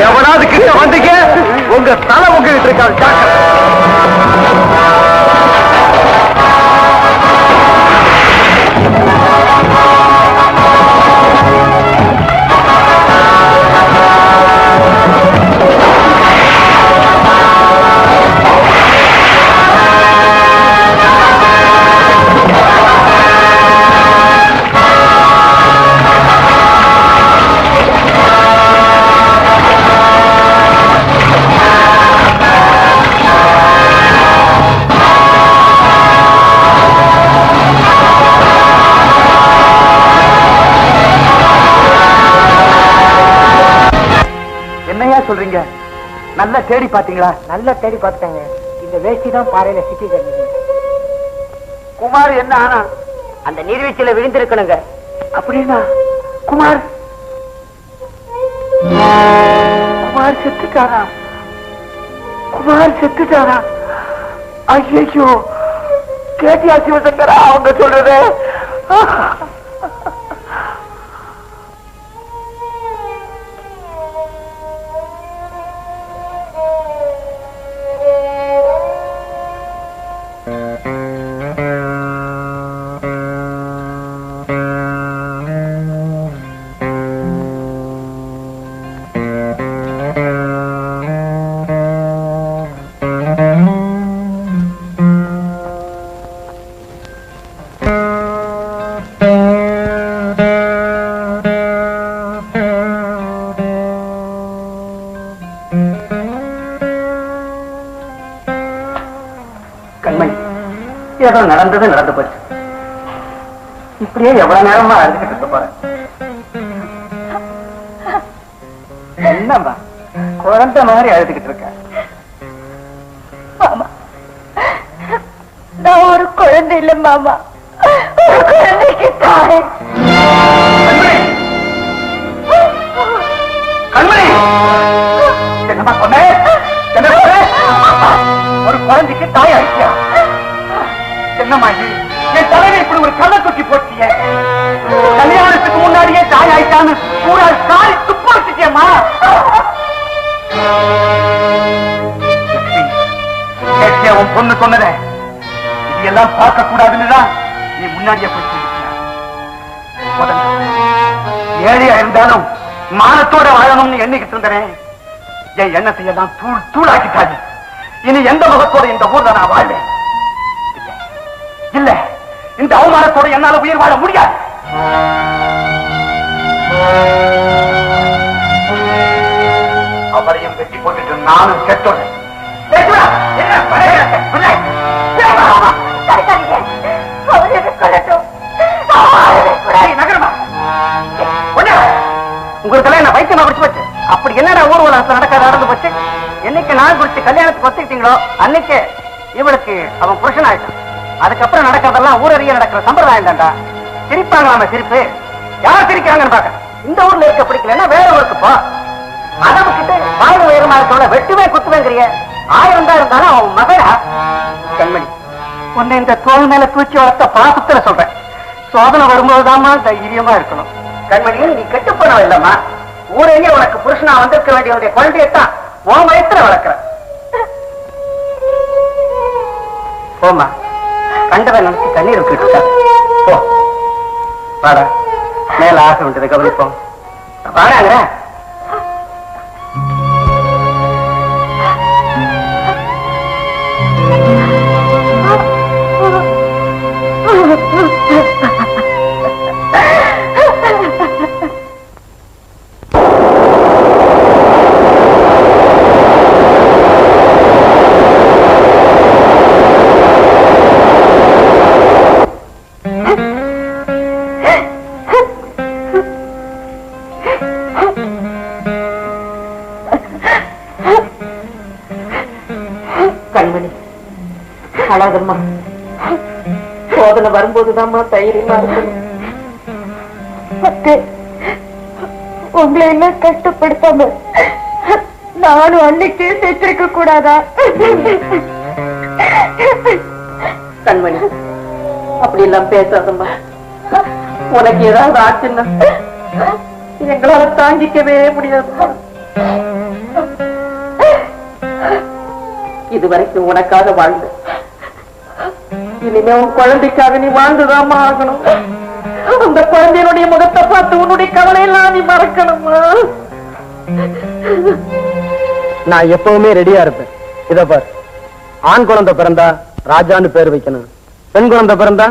[SPEAKER 7] எவனாவது கிட்ட வந்தீங்க உங்க தலை உங்ககிட்ட இருக்காது. சொல்றீங்க? நல்லா தேடி பாத்தீங்களா? நல்லா தேடி பார்த்தாங்க. இந்த வேஷ்டி தான் பாறையில சிக்கி கிடந்தது. குமார் என்ன ஆனா? அந்த நீர்வீழ்ச்சியில விழுந்திருக்கணுங்க. அப்படின்னா குமார் செத்துட்டாரா? குமார் செத்துட்டாரா? ஐயோ, கேட்டியா சிவசங்கரா அவங்க சொல்றது? ஏதோ நடந்தது நடந்து போச்சு. இப்படியே எவ்வளவு நேரமா அழுதுகிட்டு இருக்க போறேன். என்னம்பா குழந்தை மாதிரி அழுதுகிட்டு இருக்க?
[SPEAKER 3] மாமா, நான் ஒரு குழந்தை இல்ல மாமா, ஒரு குழந்தைக்கு தாய்.
[SPEAKER 7] கண்மணி, என்னமா சொன்ன? ஒரு குழந்தைக்கு தாய் அழிச்சியா? என்னம்மா என் தலைவர் இப்படி ஒரு கள்ள தூக்கி போட்டிய? கல்யாணத்துக்கு முன்னாடியே தாய் ஆயிட்டான்னு பூரா காரி துப்பாச்சியம்மா. உன் பொண்ணு சொன்னத இதெல்லாம் பார்க்க கூடாதுன்னுதான் நீ முன்னாடியே போய் ஏழையா இருந்தாலும் மானத்தோட வாழணும்னு எண்ணிக்கிட்டு இருந்தேன். என் எண்ணத்தை எல்லாம் தூள் தூளாக்கிட்டாரு. இனி எந்த முகத்தோட இந்த ஊர்ல நான் வாழ்வேன்? இல்ல, இந்த அவமானத்தோட என்னால உயிர் வாழ முடியாது. அவரையும் வெட்டி போட்டுட்டு நானும் கெட்டோம். உங்களுக்கு என்ன வைத்தியமா குடிச்சு போச்சு? அப்படி என்னடா ஊர்வலம் நடக்காத நடந்து போச்சு? என்னைக்கு நாள் குடிச்சு கல்யாணத்துக்கு ஒத்துக்கிட்டீங்களோ அன்னைக்கு இவளுக்கு அவன் புருஷன் ஆயிட்டான். அதுக்கப்புறம் நடக்கிறதெல்லாம் ஊரறிய நடக்கிற சம்பிரதாயம் தான்டா. சிரிப்பாங்களாம சிரிப்பு? யார் சிரிக்கிறாங்கன்னு பாக்க. இந்த ஊர்ல இருக்க பிடிக்கலன்னா வேற ஊருக்கு போ. அதை விட்டுட்டு வாழ்வு உயரமா இருக்கவள வெட்டுவே குத்துவேங்கிறிய. 1000 தான் இருந்தாலும் அவன் மகளா? கண்மணி, உன்னை இந்த தோல் மேல தூச்சி வளர்த்த பாசத்துல சொல்றேன். சோதனை வரும்போதுதாம்மா தைரியமா இருக்கணும். கண்மணி, நீ கெட்டு போனவ இல்லம்மா. ஊரையே உனக்கு புருஷனா வந்திருக்க வேண்டிய குழந்தையத்தான் உன் வயசுல வளர்க்கிற. போமா, கண்டவன் நினைச்சு கண்ணீர் விட்டு போ. வாடா, மேல ஆசை விட்டதை கவனிப்போம். வாடாங்கிற சோதனை வரும்போதுதாம்மா தைரியமா இருக்கணும்.
[SPEAKER 3] உங்களை எல்லாம் கஷ்டப்படுத்தாம நானும் அன்னைக்கே சேர்த்திருக்க கூடாதா?
[SPEAKER 4] கண்மணி, அப்படி எல்லாம் பேசாதம்மா. உனக்கு ஏதாவது ஆச்சுன்னா எங்களால தாங்கிக்கவே முடியாது. இதுவரைக்கும் உனக்காக வாழ்ந்த, இனிமே உன் குழந்தைக்காக நீ வாழ்ந்துதாமா ஆகணும். அந்த குழந்தையினுடைய முகத்தை பார்த்து உன்னுடைய கவலையெல்லாம் நீ மறக்கணுமா?
[SPEAKER 5] நான் எப்பவுமே ரெடியா இருப்பேன். இத பார், ஆண் குழந்தை பிறந்தா ராஜான்னு பேர் வைக்கணும், பெண் குழந்தை பிறந்தா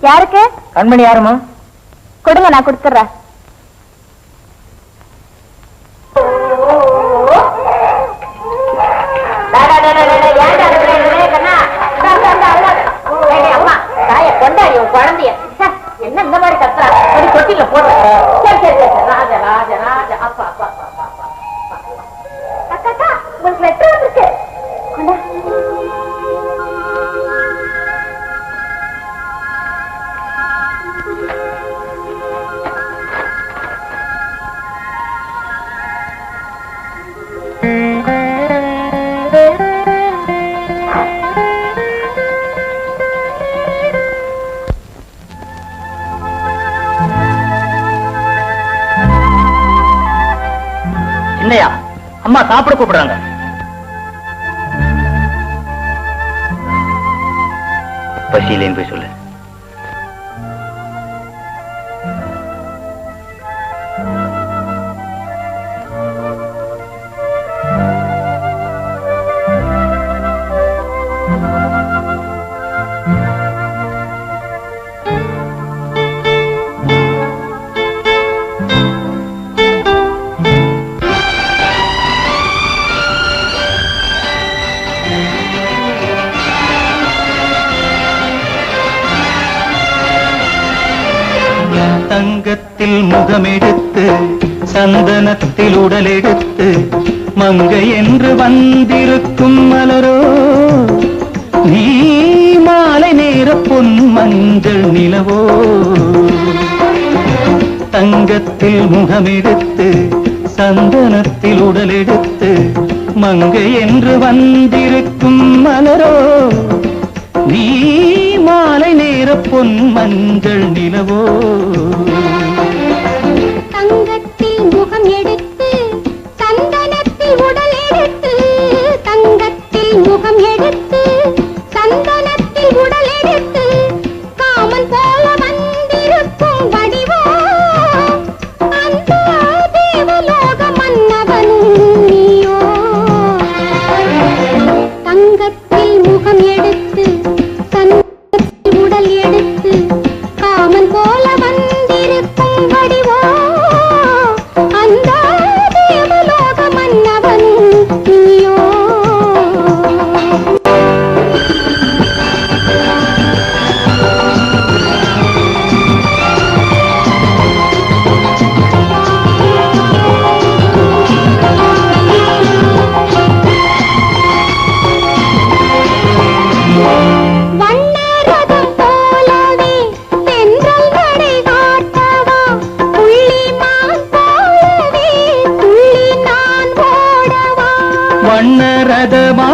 [SPEAKER 3] யாருக்கு?
[SPEAKER 5] கண்மணி யாருமா?
[SPEAKER 3] கொடுங்க, நான் கொடுத்துறேன். குழந்தைய என்ன இந்த மாதிரி கத்துறா? கொட்டில போடுற. சரி சரி சரி, ராஜா ராஜா ராஜா. அப்பா அப்பா அக்கா, உங்களுக்கு லெட்டர் வந்திருக்கு.
[SPEAKER 5] என்னையா அம்மா சாப்பிட கூப்பிடுறாங்க.
[SPEAKER 1] பசியிலேன்னு போய் சொல்லு.
[SPEAKER 2] தங்கத்தில் முகமெடுத்து சந்தனத்தில் உடலெடுத்து மங்கை என்று வந்திருக்கும் மலரோ, நீ மாலை நேர பொன் மஞ்சள் நிலவோ. தங்கத்தில் முகமெடுத்து சந்தனத்தில் உடலெடுத்து மங்கை என்று வந்திருக்கும் மலரோ, நீ மாலை நேர பொன் மஞ்சள் நிலவோ.
[SPEAKER 8] தங்கத்தில் முகம் எடுத்து சந்தனத்தில் உடல் எடுத்து, தங்கத்தில் முகம் எடுத்து சந்தனத்தில் உடல் எடுத்து காமன் போல வந்திருக்கும் வடிவோ, அந்த தேவலோக மன்னவனும் நீயோ. தங்கத்தில் முகம் எடுத்து சந்தனத்தில் உடல் எடுத்து காமன் போல வந்திருக்கும் வடிவோ, அந்த தேவலோக மன்னவனும் நீயோ. வண்ணரதம் போலவே தென்றல் நடை காட்டவா, புள்ளிமான் போலவே துள்ளி நான் ஓடவா.
[SPEAKER 2] வண்ணரதமாகினால்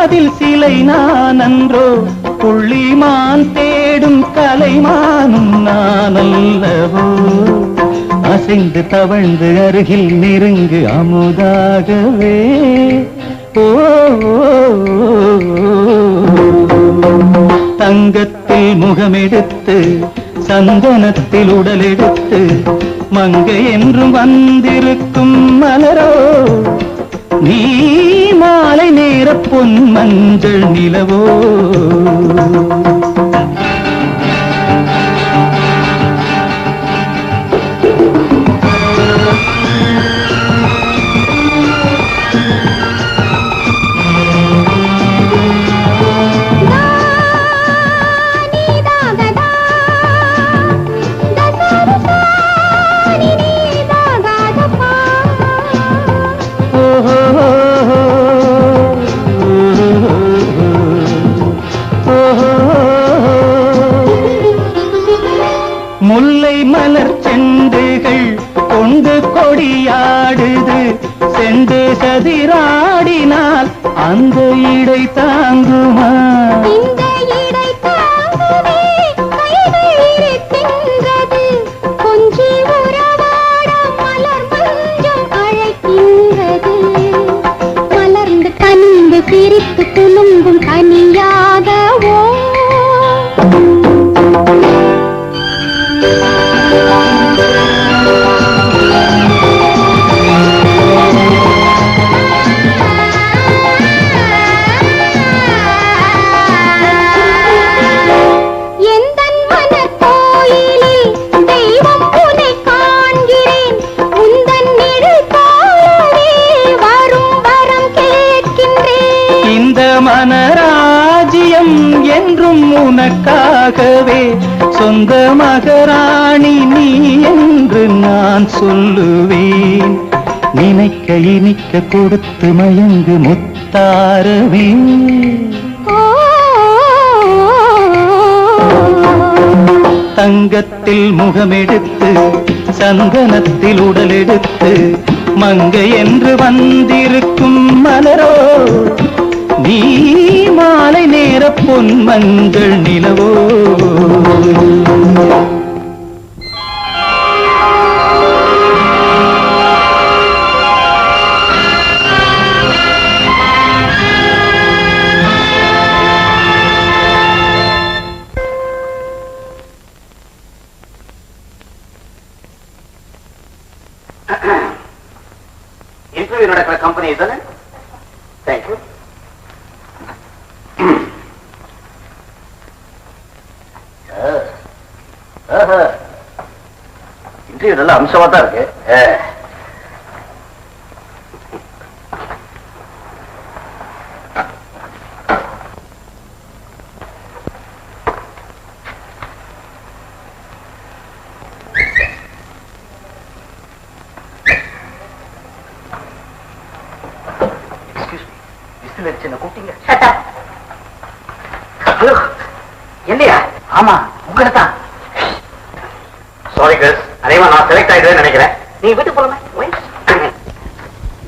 [SPEAKER 2] அதில் சிலை நான் அன்றோ, புள்ளிமான் தேடும் கலைமானும் நான் அல்லவோ. அசைந்து தவழ்ந்து அருகில் நெருங்கு அமுதாகவே. ஓ தங்கத்தில் முகமெடுத்து சந்தனத்தில் உடலெடுத்து மங்கை என்றும் வந்திருக்கும் மலரோ, நீ மாலை நேர பொன் மஞ்சள் நிலவோ. செண்டு சதிராடினால் அந்த இடை தாங்குமா?
[SPEAKER 8] இந்த இடை தாங்குமே கைகள் இருக்கின்றது. கொஞ்சி உறவாட மலர் மஞ்சம் அழைக்கின்றது. மலர்ந்து கனிந்து சிரித்து குலுங்கும் கனியாகவோ
[SPEAKER 2] மனராஜ்யம் என்றும் உனக்காகவே சொந்த மகராணி நீ என்று நான் சொல்லுவேன். நினைக்க இனிக்க கொடுத்து மயங்கு முத்தாரவே. தங்கத்தில் முகமெடுத்து சந்தனத்தில் உடலெடுத்து மங்கை என்று வந்திருக்கும் மலரோ நீ மாலை நேர பொன் மஞ்சள் நிலவோ.
[SPEAKER 1] இன்டர்வியூ நடக்கிற கம்பெனி தானே? தேங்க்யூ. இன்டர்வியூ நல்ல அம்சமா தான் இருக்கு.
[SPEAKER 5] இல்லையா? ஆமா, உங்களை தான்.
[SPEAKER 1] சாரி கேர்ள்ஸ், அதேமா நான் செலக்ட் ஆயிடுவேன்னு நினைக்கிறேன்.
[SPEAKER 5] நீ வீட்டுக்கு போலாமே.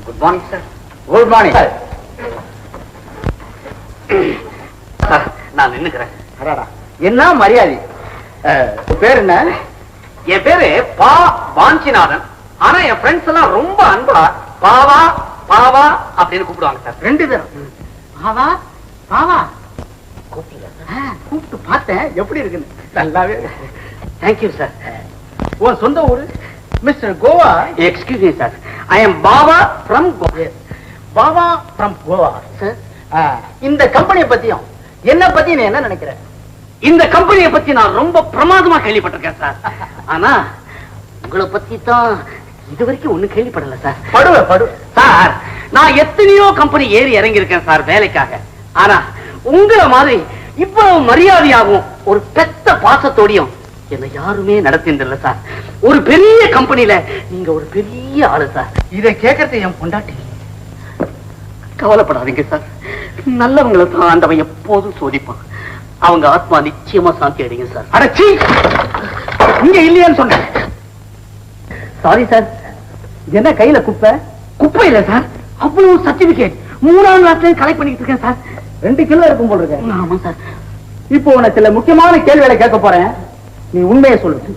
[SPEAKER 5] Good morning sir. Good morning sir.
[SPEAKER 1] நான் நின்னுக்கிறேன்.
[SPEAKER 5] என்ன மரியாதை? பேர் என்ன?
[SPEAKER 1] என் பேரு பா வாஞ்சிநாதன். ஆனா என் ஃப்ரெண்ட்ஸ் எல்லாம் ரொம்ப அன்பா பாவா பாவா அப்படின்னு கூப்பிடுவாங்க சார்.
[SPEAKER 5] 2 பேரும் பாவா பாவா கூப்பிட்டு பார்த்தேன். எப்படி இருக்குன்னு? நல்லாவே.
[SPEAKER 1] Thank you sir.
[SPEAKER 5] உன் சொந்த ஊரு? Mister Goa.
[SPEAKER 1] Excuse me sir, I am Bava from
[SPEAKER 5] Bava from Goa. இந்த கம்பெனியை பத்தியும் என்ன பத்தி நீ என்ன நினைக்கிற?
[SPEAKER 1] இந்த கம்பெனியை பத்தி நான் ரொம்ப பிரமாதமா கேள்விப்பட்டிருக்கேன் சார். ஆனா உங்களை பத்தி தான் இதுவரைக்கும் ஒண்ணு கேள்விப்படல சார்.
[SPEAKER 5] படுவ
[SPEAKER 1] சார், நான் எத்தனையோ கம்பெனி ஏறி இறங்கி இருக்கேன் சார் வேலைக்காக. ஆனா உங்களை மாதிரி இவ்வளவு மரியாதையாகவும் ஒரு பெத்த பாசத்தோடையும் என்னை யாருமே நடத்தின்றல சார். ஒரு பெரிய கம்பெனில நீங்க ஒரு பெரிய ஆளு சார்.
[SPEAKER 5] இதை கேட்கறது என் பொண்டாட்டி.
[SPEAKER 1] கவலைப்படாதீங்க சார், நல்லவங்களை தான் ஆண்டவன் எப்போதும் சோதிப்பான். அவங்க ஆத்மா நிச்சயமா சாந்தி அடைங்க சார்.
[SPEAKER 5] அடச்சி, இங்க இல்லையான்னு சொன்னேன்.
[SPEAKER 1] Sorry sir.
[SPEAKER 5] என்ன கையில குப்பை?
[SPEAKER 1] குப்பை இல்ல சார், அவ்வளவு சர்டிபிகேட் 3ஆம் கிளாஸ்ல கலெக்ட் பண்ணிட்டு இருக்கேன் சார்.
[SPEAKER 5] 2 கிலோ இருக்கும் போல இருக்கு.
[SPEAKER 1] ஆமா சார்.
[SPEAKER 5] இப்போ உனக்கு சில முக்கியமான கேள்விகளை கேட்க போறேன். நீ உண்மையை சொல்லு.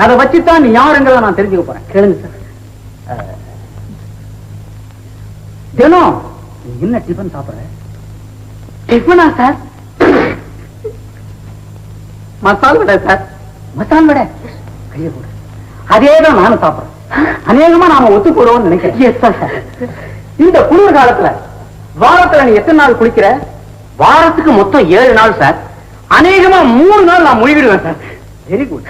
[SPEAKER 5] அதை வச்சுதான் நீ யாருங்கிறத நான் தெரிஞ்சுக்க போறேன்.
[SPEAKER 1] கேளுங்க சார்.
[SPEAKER 5] தினம் நீ என்ன டிஃபன் சாப்பிடுற?
[SPEAKER 1] டிஃபனா சார்?
[SPEAKER 5] மசால் வடை சார். மசால் வடை கையை போடு. அதேதான் நானும் சாப்பிடுறேன். அநேகமா நாம ஒத்து போடுவோம்னு நினைக்கிறேன். இந்த குளிர் காலத்துல வாரத்துல நீ எத்தனை நாள் குளிக்கிற?
[SPEAKER 1] வாரத்துக்கு மொத்தம் 7 நாள் சார்.
[SPEAKER 5] அநேகமா 3 நாள் நான் முழுகிடுவேன் சார். Very good.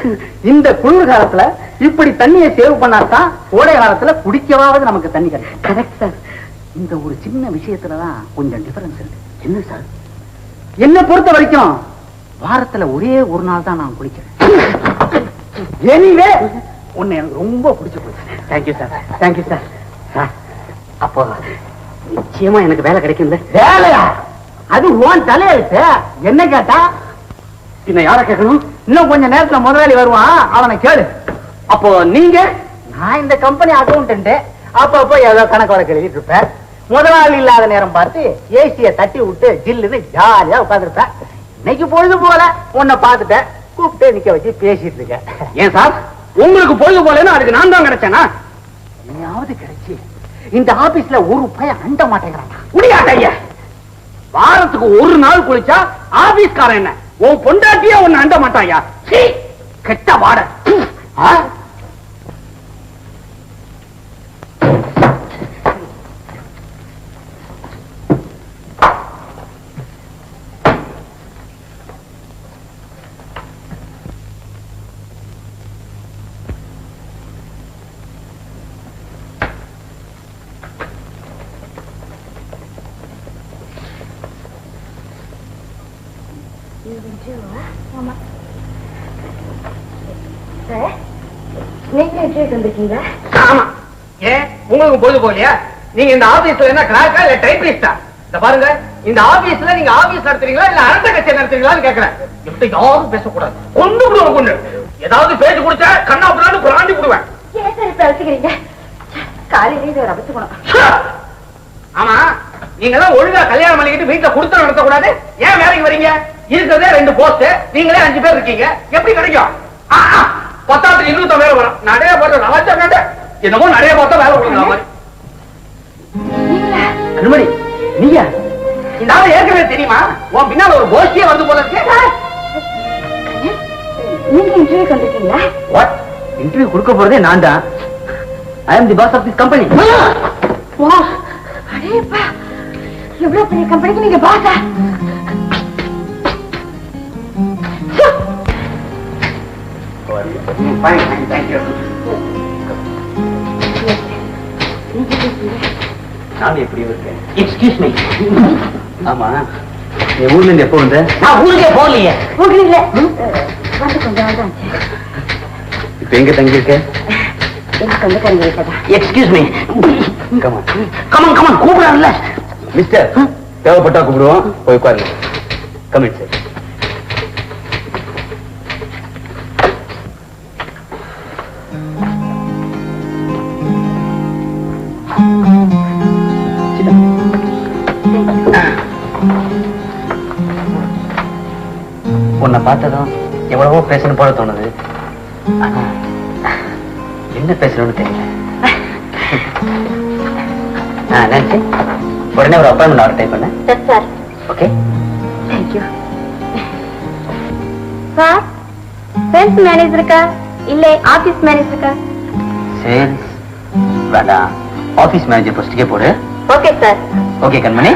[SPEAKER 5] இந்த குளிர் காலத்துல இப்படி தண்ணியை சேவ் பண்ணாதான் கோடை காலத்துல குடிக்கவாவது நமக்கு தண்ணி கிடைக்கும்.
[SPEAKER 1] Correct sir.
[SPEAKER 5] இந்த ஒரு சின்ன விஷயத்துலதான் கொஞ்சம் டிஃபரன்ஸ் இருக்கு.
[SPEAKER 1] என்ன சார்?
[SPEAKER 5] என்ன பொறுத்த வரைக்கும் வாரத்துல ஒரே ஒரு நாள் தான் நான் குளிக்கிறேன். எனிவே உன்னை எனக்கு ரொம்ப பிடிச்சு போச்சு.
[SPEAKER 1] Thank you sir.
[SPEAKER 5] Thank you sir.
[SPEAKER 1] அப்போ நிச்சயமா எனக்கு வேலை கிடைக்கும்ல?
[SPEAKER 5] வேலையா? அது உன் தலையெழுத்து. என்ன கேட்டா
[SPEAKER 1] பின்ன யார கேட்கணும்?
[SPEAKER 5] இன்னும் கொஞ்ச நேரத்துல முதலாளி வருவான், அவனை கேளு.
[SPEAKER 1] அப்போ நீங்க?
[SPEAKER 5] நான் இந்த கம்பெனி அக்கௌண்டன்ட். அப்பப்போ ஏதோ கணக்கு வழக்கு எழுதிட்டு இருப்பேன். முதலாளி இல்லாத நேரம் பார்த்து ஏசிய தட்டி விட்டு ஜில்லுன்னு ஜாலியா உட்காந்துருப்பேன். இன்னைக்கு பொழுது போல உன்னை பார்த்துட்டேன், கூப்பிட்டு நிக்க வச்சு பேசிட்டு இருக்கேன்.
[SPEAKER 1] ஏன் சார் உங்களுக்கு பொழுது போலன்னு அதுக்கு நான் தான் கிடைச்சேனா?
[SPEAKER 5] இனியாவது கிடைச்சி இந்த ஆபீஸ்ல ஒரு பையன் அண்ட மாட்டேங்கிறான்.
[SPEAKER 1] முடியாதையா, வாரத்துக்கு ஒரு நாள் குளிச்சா ஆபீஸ்காரன் என்ன உன் பொண்டாட்டியே ஒன்னு அண்ட மாட்டாயா? கெட்ட வாட.
[SPEAKER 3] நீங்க இன்டர்வியூ வந்திருக்கீங்க?
[SPEAKER 5] ஆமா. ஏன் உங்களுக்கு பொழுது போகலையா? நீங்க இந்த ஆபீஸ்ல என்ன கிளார்க்கா இல்ல டைப்பிஸ்டா? இந்த பாருங்க, இந்த ஆபீஸ்ல நீங்க ஆபீஸ் நடத்துறீங்களா இல்ல அரச கட்சி நடத்துறீங்களான்னு கேக்குறேன். இப்படி யாரும் பேசக்கூடாது. கொண்டு விடுவோம் கொண்டு. ஏதாவது பேச்சு கொடுத்தா கண்ணா புறான்னு புறாண்டி விடுவேன்.
[SPEAKER 3] ஏன் சார் இப்ப அழைச்சிக்கிறீங்க? காலையில இதை ஒரு அபத்துக்கணும்.
[SPEAKER 5] ஆமா, நீங்க எல்லாம் ஒழுங்கா கல்யாணம் பண்ணிக்கிட்டு வீட்டுல கொடுத்து நடத்த கூடாது. ஏன் வேலைக்கு வரீங்க? இருக்கிறதே 2 போஸ்ட், நீங்களே 5 பேர் இருக்கீங்க. எப்படி கிடைக்கும்? 10 20 பேர் வரும். நிறைய பார்த்தா நவாச்சா என்னமோ நிறைய பார்த்தா வேலை கொடுக்குற மாதிரி. கண்மணி, நீயா? இந்த ஆள் ஏற்கனவே தெரியுமா? உன் பின்னால ஒரு கோஷ்டியே வந்து போல இருக்கு.
[SPEAKER 3] நீங்க இன்டர்வியூ வந்திருக்கீங்களா?
[SPEAKER 1] வாட்? இன்டர்வியூ கொடுக்க போறதே நான் தான். ஐ அம் தி பாஸ் ஆஃப் திஸ் கம்பெனி.
[SPEAKER 3] வா, அடேப்பா, எவ்வளவு பெரிய கம்பெனிக்கு நீங்க பாஸா?
[SPEAKER 1] நான் எப்படி இருக்கேன்? Excuse me. ஆமா, நீ ஊர்ல இருந்து எப்போ வந்த?
[SPEAKER 5] நான் ஊருக்கே போகலையே.
[SPEAKER 3] ஊர்ல இல்ல, வந்து கொஞ்சம் நாள் தான் ஆச்சு.
[SPEAKER 1] இப்ப எங்க தங்கி இருக்க?
[SPEAKER 3] எங்க சொந்தக்காரங்க வீட்டுல.
[SPEAKER 1] Excuse me. Come on come on come on, கூப்பிடறான்ல மிஸ்டர். தேவைப்பட்டா கூப்பிடுவோம், போய் உட்காருங்க. Commit sir. உன்னை பார்த்ததும் எவ்வளவோ பேசணும் போல தோணுது. ஆனா என்ன பேசணும்னு தெரியல. நினைச்சு உடனே ஒரு அப்பாயின்மெண்ட் ஆர்டர் டைப் பண்ண.
[SPEAKER 3] Sir,
[SPEAKER 1] okay,
[SPEAKER 3] thank you. Sir, sales மேனேஜருக்கா இல்ல ஆபீஸ் மேனேஜருக்கா?
[SPEAKER 1] சேல்ஸ் வேண்டாம், ஆபீஸ் மேனேஜர் போஸ்டுக்கே போடு.
[SPEAKER 3] Okay sir.
[SPEAKER 1] Okay Kanmani.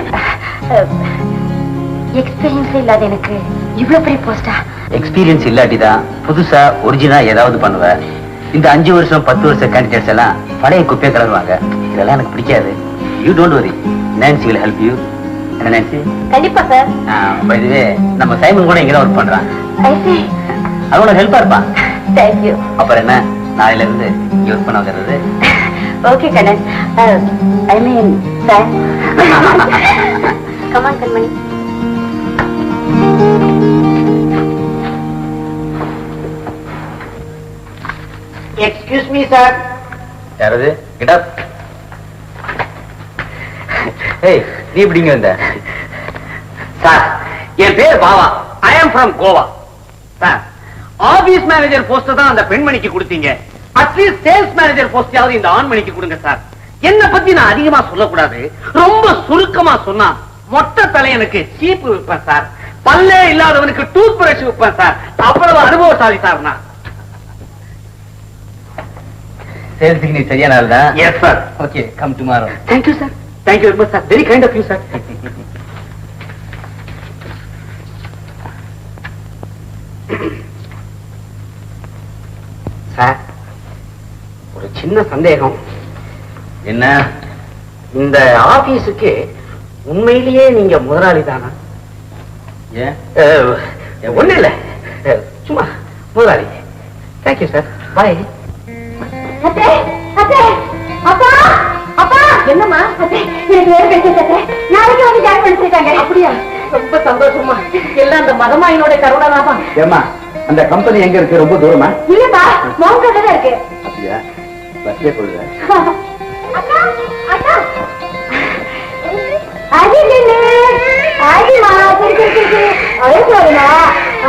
[SPEAKER 3] Experience இல்லாத எனக்கு இவ்வளவு பெரிய போஸ்டா?
[SPEAKER 1] எக்ஸ்பீரியன்ஸ் இல்லாட்டிதான் புதுசா ஒரிஜினலா ஏதாவது பண்ணுவேன். இந்த 5 வருஷம் 10 வருஷம் கேண்டிடேட்ஸ் எல்லாம் பழைய குப்பையை கலருவாங்க. இதெல்லாம் எனக்கு பிடிக்காது. You don't worry, Nancy will help you. என்ன நான்சி?
[SPEAKER 3] கண்டிப்பா சார்.
[SPEAKER 1] பை தி வே, நம்ம சைமன் கூட இங்க தான் ஒர்க் பண்றான்.
[SPEAKER 3] ஐ சீ.
[SPEAKER 1] அவனோட ஹெல்ப்பா இருப்பான்.
[SPEAKER 3] தேங்க்யூ.
[SPEAKER 1] அப்புறம் என்ன, நாளையில இருந்து யூஸ் பண்ண வந்துடுறது.
[SPEAKER 3] Okay Kannan. I mean sir. Come on Kanmani.
[SPEAKER 5] Excuse me sir.
[SPEAKER 1] யாரது? Get up. ஏய், நீ எப்படிங்க வந்த?
[SPEAKER 5] சார், என் பேர் Bava. I am from Goa. Sir, office manager post தான் அந்த பெண்மணிக்கு கொடுத்தீங்க. அட்லீஸ்ட் சேல்ஸ் மேனேஜர் போஸ்டாவது இந்த ஆண்மணிக்கு கொடுங்க சார். என்ன பத்தி நான் அதிகமா சொல்லக்கூடாது. ரொம்ப சுருக்கமா சொன்னா, மொட்டை தலையனுக்கு சீப்பு விற்பேன் சார். பல்லே இல்லாதவனுக்கு டூத் பிரஷ் விற்பேன் சார். அவ்வளவு அனுபவசாலி சார் நான்.
[SPEAKER 1] சேல்ஸுக்கு நீ சரியான ஆள் தான்.
[SPEAKER 5] Yes sir.
[SPEAKER 1] Okay, come tomorrow.
[SPEAKER 5] Thank you sir. Thank you very much sir. Very kind of you sir. Sir, ஒரு சின்ன சந்தேகம்.
[SPEAKER 1] என்ன?
[SPEAKER 5] இந்த ஆபீஸுக்கு உண்மையிலேயே நீங்க முதலாளி தானா?
[SPEAKER 1] ஏன்?
[SPEAKER 5] ஒண்ணு இல்ல, சும்மா முதலாளி. Thank you sir. பாய்.
[SPEAKER 3] அத்தே, அத்தே, அப்பா, அப்பா. என்னம்மா? அத்தே, எனக்கு வேற கிடைச்சது. நாளைக்கு வந்து ஜாயின் பண்ணிருக்காங்க. அப்படியா?
[SPEAKER 4] ரொம்ப சந்தோஷமா. எல்லாம் அந்த மதமாயினோட கருணாலாமா?
[SPEAKER 1] ஏமா, அந்த கம்பெனி எங்க இருக்கு? ரொம்ப தூரமா?
[SPEAKER 3] இல்லப்பா, மவுண்ட் ரோட்ல தான் இருக்கு.
[SPEAKER 1] அப்படியா? பஸ்ல போடுங்க.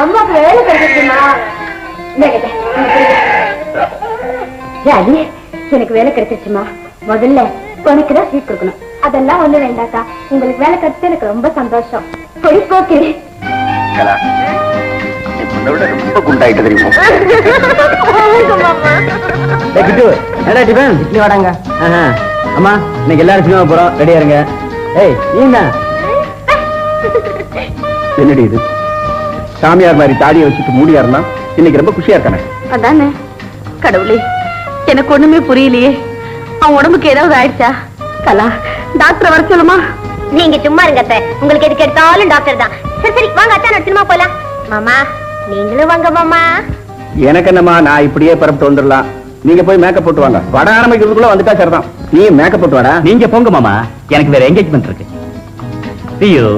[SPEAKER 3] அம்மாக்கு வேலை கிடைச்சிருக்குமா? எனக்கு வேலை கிடைச்சிருச்சுமா. முதல்ல உனக்குதான் ஸ்வீட் கொடுக்கணும். அதெல்லாம் ஒண்ணு வேண்டாக்கா, உங்களுக்கு வேலை கிடைச்சது எனக்கு ரொம்ப சந்தோஷம். போய் போக்கு
[SPEAKER 1] ரொம்ப குண்டாயிட்டு தெரியுமா? இட்லி வாடாங்க. அம்மா இன்னைக்கு எல்லாரும் சினிமா போறோம், ரெடியா இருங்க. ஏய் நீங்க என்னடி இது சாமியார் மாதிரி தாடியை வச்சுட்டு மூடியா இருந்தா இன்னைக்கு ரொம்ப குஷியா இருக்கானே.
[SPEAKER 3] அதானே கடவுளே, எனக்கு ஒண்ணுமே புரியலையே. அவன் உடம்புக்கு ஏதாவது ஆயிடுச்சா? கலா, டாக்டர் வர சொல்லுமா? நீங்க சும்மா இருங்க அத்தை, உங்களுக்கு எதுக்கு எடுத்தாலும் டாக்டர் தான். சரி சரி வாங்க அத்தை, சினிமா போலாம். மாமா நீங்களும் வாங்க மாமா.
[SPEAKER 1] எனக்கு என்னம்மா, நான் இப்படியே பரப்பிட்டு வந்துடலாம். நீங்க போய் மேக்கப் போட்டு வாங்க. வட ஆரம்பிக்கிறதுக்குள்ள வந்துட்டா சரிதான். நீ மேக்கப் போட்டு வாடா. நீங்க போங்க மாமா, எனக்கு வேற என்கேஜ்மெண்ட் இருக்கு. See you.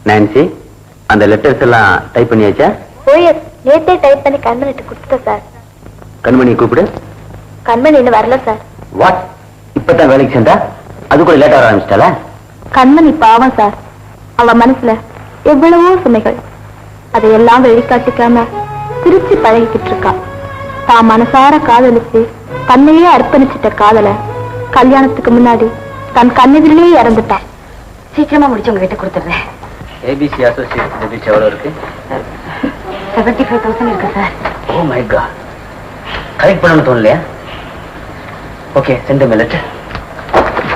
[SPEAKER 1] நான்சி, அந்த லெட்டர்ஸ் எல்லாம் டைப் பண்ணியாச்சா?
[SPEAKER 3] ஓஎஸ், நேத்தே டைப் பண்ணி கண்மணிட்டு கொடுத்துட்டேன் சார்.
[SPEAKER 1] கண்மணி கூப்பிடு.
[SPEAKER 3] கண்மணி இன்னும் வரல சார்.
[SPEAKER 1] வாட், இப்பதான் வேலைக்கு சென்றா? அது கூட லேட் ஆக ஆரம்பிச்சிட்டால?
[SPEAKER 3] கண்மணி பாவம் சார். அவ மனசுல எவ்வளவோ சுமைகள், அதையெல்லாம் வெளிக்காட்டிக்காம திருச்சி பழகிக்கிட்டு இருக்கா. தான் மனசார காதலிச்சு தன்னையே அர்ப்பணிச்சிட்ட காதல கல்யாணத்துக்கு முன்னாடி தன் கண்ணெதிரிலேயே இறந்துட்டான். சீக்கிரமா முடிச்சு உங்க வீட்டை கொடுத்துடுறேன்.
[SPEAKER 1] ஏபிசி அசோசியேட் டெபிட் எவ்வளவு இருக்கு?
[SPEAKER 3] 75,000 இருக்கு sir.
[SPEAKER 1] Oh my god, correct பண்ணணும்னு தோணலையா? Okay, send me letter.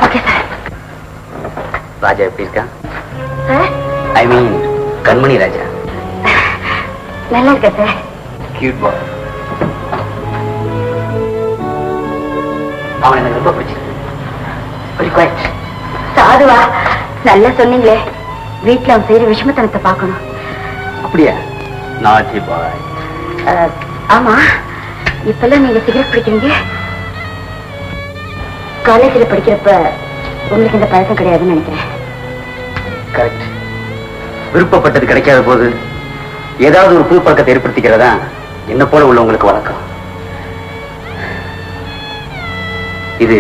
[SPEAKER 3] Okay sir.
[SPEAKER 1] Raja எப்படி இருக்கா?
[SPEAKER 3] சார்
[SPEAKER 1] ஐ மீன் கண்மணி ராஜா.
[SPEAKER 3] நல்லா இருக்க சார்.
[SPEAKER 1] கியூட் பாய். அவன் எனக்கு ரொம்ப பிடிச்சிருக்கு. Very quite.
[SPEAKER 3] சாதுவா, நல்லா சொன்னீங்களே. வீட்டுல அவன் செய்யற விஷமத்தனத்தை பார்க்கணும்.
[SPEAKER 1] அப்படியா? நாட்டி பாய்.
[SPEAKER 3] ஆமா, இப்பெல்லாம் நீங்க சிகரெட் பிடிக்கிறீங்க. காலேஜில் படிக்கிறப்ப உங்களுக்கு இந்த பழக்கம் கிடையாதுன்னு நினைக்கிறேன்.
[SPEAKER 1] கரெக்ட். விருப்பப்பட்டது கிடைக்காத போது ஏதாவது ஒரு புது பழக்கத்தை ஏற்படுத்திக்கிறதா என்ன போல உள்ளவங்களுக்கு வழக்கம். இது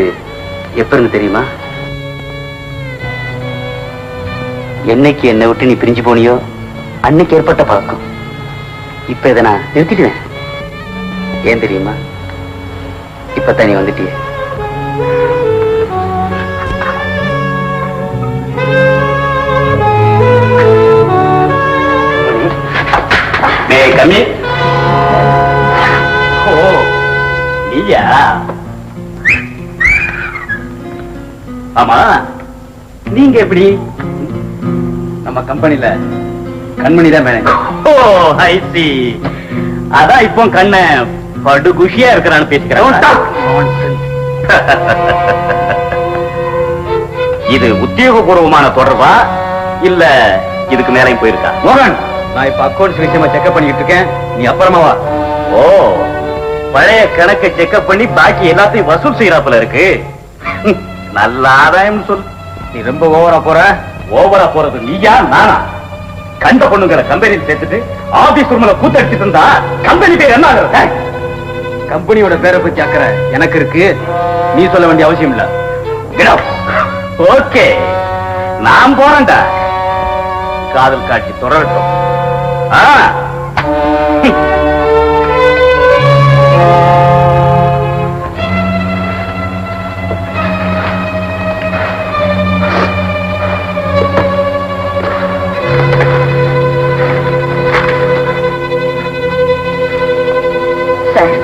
[SPEAKER 1] எப்ப இருந்து தெரியுமா? என்னைக்கு என்னை விட்டு நீ பிரிஞ்சு போனியோ அன்னைக்கு ஏற்பட்ட பழக்கம். இப்ப இதை நான் நிறுத்திடுவேன். ஏன் தெரியுமா? இப்பதான் நீ வந்துட்டிய. கம்மி. ஓ நீயா? ஆமா, நீங்க எப்படி? நம்ம கம்பெனில கண்மணி தான் மேனேஜர். ஓ ஐ சி. அதான் இப்போ கண்ண படு குஷியா இருக்கிறான்னு பேசிக்கிறேன். இது உத்தியோகபூர்வமான தொடர்பா இல்ல இதுக்கு மேலே போயிருக்கா?
[SPEAKER 5] மோகன், நான் இப்ப அக்கௌண்ட்ஸ் விஷயமா செக்அப் பண்ணிட்டு இருக்கேன், நீ அப்புறமா வா.
[SPEAKER 1] ஓ, பழைய கணக்கை செக்அப் பண்ணி பாக்கி எல்லாத்தையும் வசூல் செய்யறாப்புல இருக்கு. நல்ல ஆதாயம் சொல்.
[SPEAKER 5] நீ ரொம்ப ஓவரா போற.
[SPEAKER 1] ஓவரா போறது நீயா நானா? கண்ட பொண்ணுங்களை கம்பெனியில் சேர்த்துட்டு ஆபீஸ் ரூம்ல கூத்தடிச்சிட்டு இருந்தா கம்பெனி பேர் என்ன ஆகுறது?
[SPEAKER 5] கம்பெனியோட பேரை பத்தி அக்கறை எனக்கு இருக்கு, நீ சொல்ல வேண்டிய அவசியம் இல்ல.
[SPEAKER 1] ஓகே, நான் போறேன்டா. காதல் காட்சி தொடரட்டும்.
[SPEAKER 3] சார்,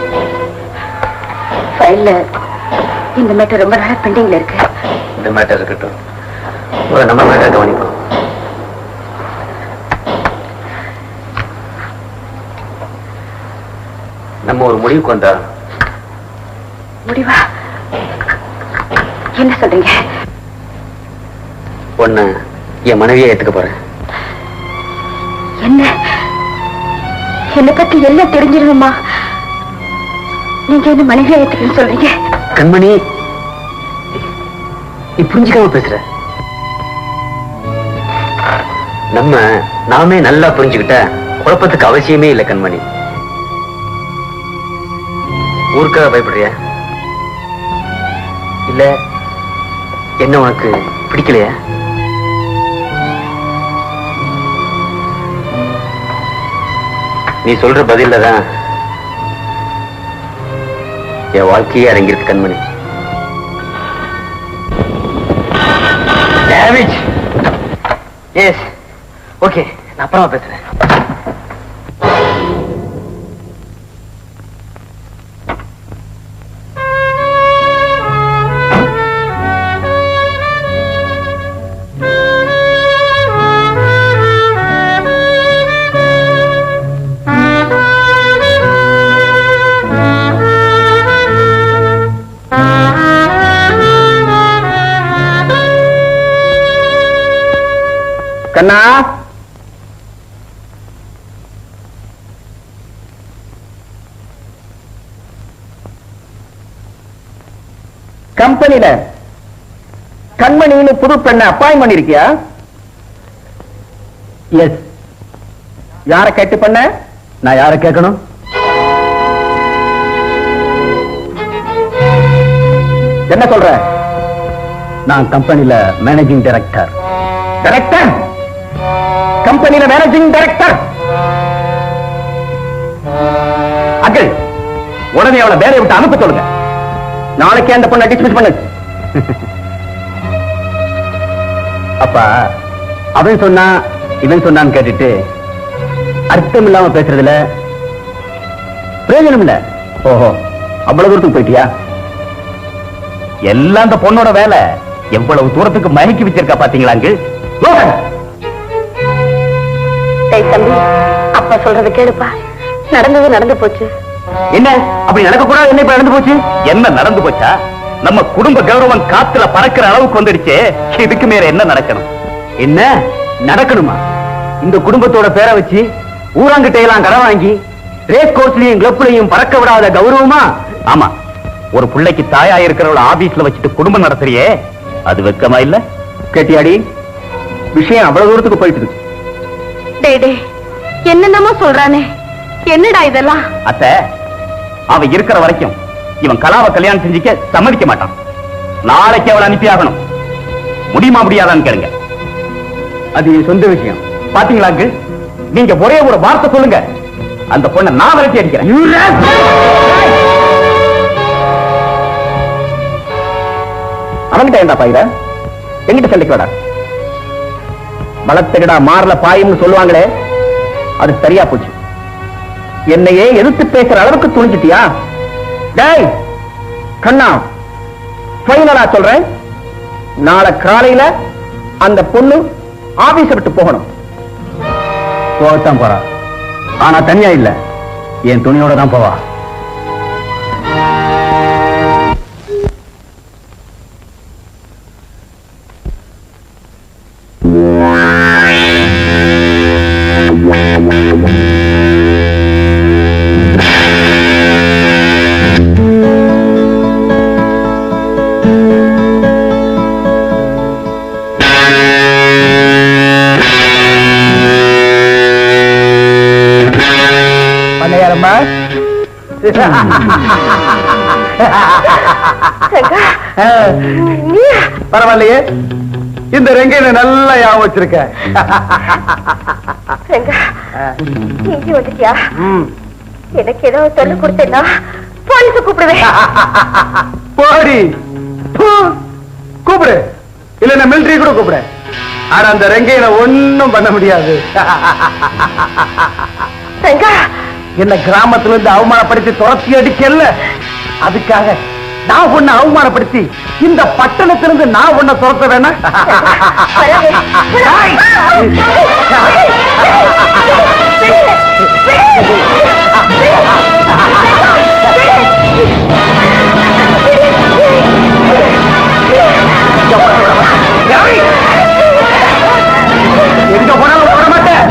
[SPEAKER 3] ஃபைல்ல இந்த மேட்டர் ரொம்ப நாளா பெண்டிங்ல இருக்கு.
[SPEAKER 1] இந்த மேட்டர் இருக்கட்டும், நம்ம மேட்டர் கவனிப்போம். நம்ம ஒரு முடிவுக்கு வந்தா.
[SPEAKER 3] முடிவா? என்ன சொல்றீங்க?
[SPEAKER 1] பொண்ணு என் மனைவியை ஏத்துக்க போறேன்.
[SPEAKER 3] என்ன? என்னை பத்தி எல்லாம் தெரிஞ்சிருக்குமா? நீங்க என்ன மனைவியா ஏத்துக்கன்னு சொல்றீங்க?
[SPEAKER 1] கண்மணி, நீ புரிஞ்சுக்காம பேசுற. நாமே நல்லா புரிஞ்சுக்கிட்ட குழப்பத்துக்கு அவசியமே இல்லை கண்மணி. ஊருக்காக பயப்படுறியா? இல்ல என்ன உனக்கு பிடிக்கலையா? நீ சொல்ற பதில்ல தான் என் வாழ்க்கையே அடங்கியிருக்கு கண்மணி. எஸ், ஓகே, நான் அப்புறமா பேசுறேன்.
[SPEAKER 5] கண்ணா, கம்பெனில கண்மணின்னு புது பெண்ணை அப்பாயின் பண்ணிருக்கியா? எஸ். யார கேட்டு பண்ண? நான் யார கேட்கணும்? என்ன சொல்ற? நான் கம்பெனில மேனேஜிங் டைரக்டர். டைரக்டர்? கம்பெனில மேனேஜிங் டைரக்டர்? அகில், உடனே அவளை வேலையை விட்டு அனுப்ப சொல்லுங்க. நாளைக்கே அந்த பொண்ணை டிஸ்மிஸ் பண்ணு. அப்பா, அவன் சொன்னா இவன் சொன்னான்னு கேட்டுட்டு அர்த்தம் இல்லாம பேசுறதுல பிரயோஜனம் இல்ல. ஓஹோ, அவ்வளவு தூரத்துக்கு போயிட்டியா? எல்லாம் அந்த பொண்ணோட வேலை. எவ்வளவு தூரத்துக்கு மயக்கி வச்சிருக்கா பாத்தீங்களாங்க.
[SPEAKER 3] தம்பி, அப்பா சொல்றது கேளுப்பா. நடந்தது நடந்து போச்சு.
[SPEAKER 1] என்ன அப்படி நடக்க கூடாது? என்ன இப்ப நடந்து போச்சு? என்ன நடந்து போச்சா? நம்ம குடும்ப கௌரவம் காத்துல பறக்கிற அளவுக்கு வந்துடுச்சு. இதுக்கு மேல என்ன நடக்கணும்? என்ன நடக்கணுமா? இந்த குடும்பத்தோட பேரை வச்சு ஊராங்கிட்டையெல்லாம் கடன் வாங்கி ரேஸ் கோர்ஸ்லயும் கிளப்லயும் பறக்க விடாத கௌரவமா? ஆமா, ஒரு பிள்ளைக்கு தாயா இருக்கிறவள ஆபீஸ்ல வச்சுட்டு குடும்பம் நடத்துறியே, அது வெக்கமா இல்ல? கேட்டியாடி, விஷயம் அவ்வளவு தூரத்துக்கு போயிட்டு.
[SPEAKER 3] என்னென்னமோ சொல்றானே, என்னடா இதெல்லாம்?
[SPEAKER 1] அத்தை, அவ இருக்கிற வரைக்கும் இவன் கலாவை கல்யாணம் செஞ்சுக்க சம்மதிக்க மாட்டான். நாளைக்கு அவளை அனுப்பி ஆகணும். முடியுமா முடியாதான்னு கேளுங்க. அது சொந்த விஷயம். பாத்தீங்களாங்க, நீங்க ஒரே ஒரு வார்த்தை சொல்லுங்க, அந்த பொண்ணை நான் விரட்டி அடிக்கிறேன். அவன்கிட்ட என்ன பாயிர? எங்கிட்ட சொல்லிக்கடா. வளர்த்துக்கடா மாறல பாயும்னு சொல்லுவாங்களே, அது சரியா போச்சு. என்னையே எதிர்த்து பேசுற அளவுக்கு துணிஞ்சிட்டியா? டேய் கண்ணா, ஃபைனலா சொல்றேன், நாளை காலையில அந்த பொண்ணு ஆபீஸ் விட்டு போகணும். போகத்தான் போறா, ஆனா தனியா இல்ல, என் துணியோட தான் போவா.
[SPEAKER 5] பண்ணையாரம்மா, பரவாயில்லையே, இந்த ரெங்கையில நல்லா ஞாபகம் வச்சிருக்க.
[SPEAKER 3] இங்கே வந்துட்டியா? எனக்கு ஏதோ சொல்லி கொடுத்தேன்னா போலீஸ கூப்பிடுவேன்.
[SPEAKER 5] போடி, கூப்பிடு, இல்ல மிலிட்டரி கூட கூப்பிடு. ஆனா அந்த ரெங்கையில ஒண்ணும் பண்ண முடியாது. என்ன கிராமத்துல இருந்து அவமானப்படுத்தி துரத்தி அடிக்கல, அதுக்காக நான் உன்னை அவமானப்படுத்தி இந்த பட்டணத்திலிருந்து நான் உன்னை துரத்த வேணா? எங்க போனாலும் போட மாட்டேன்.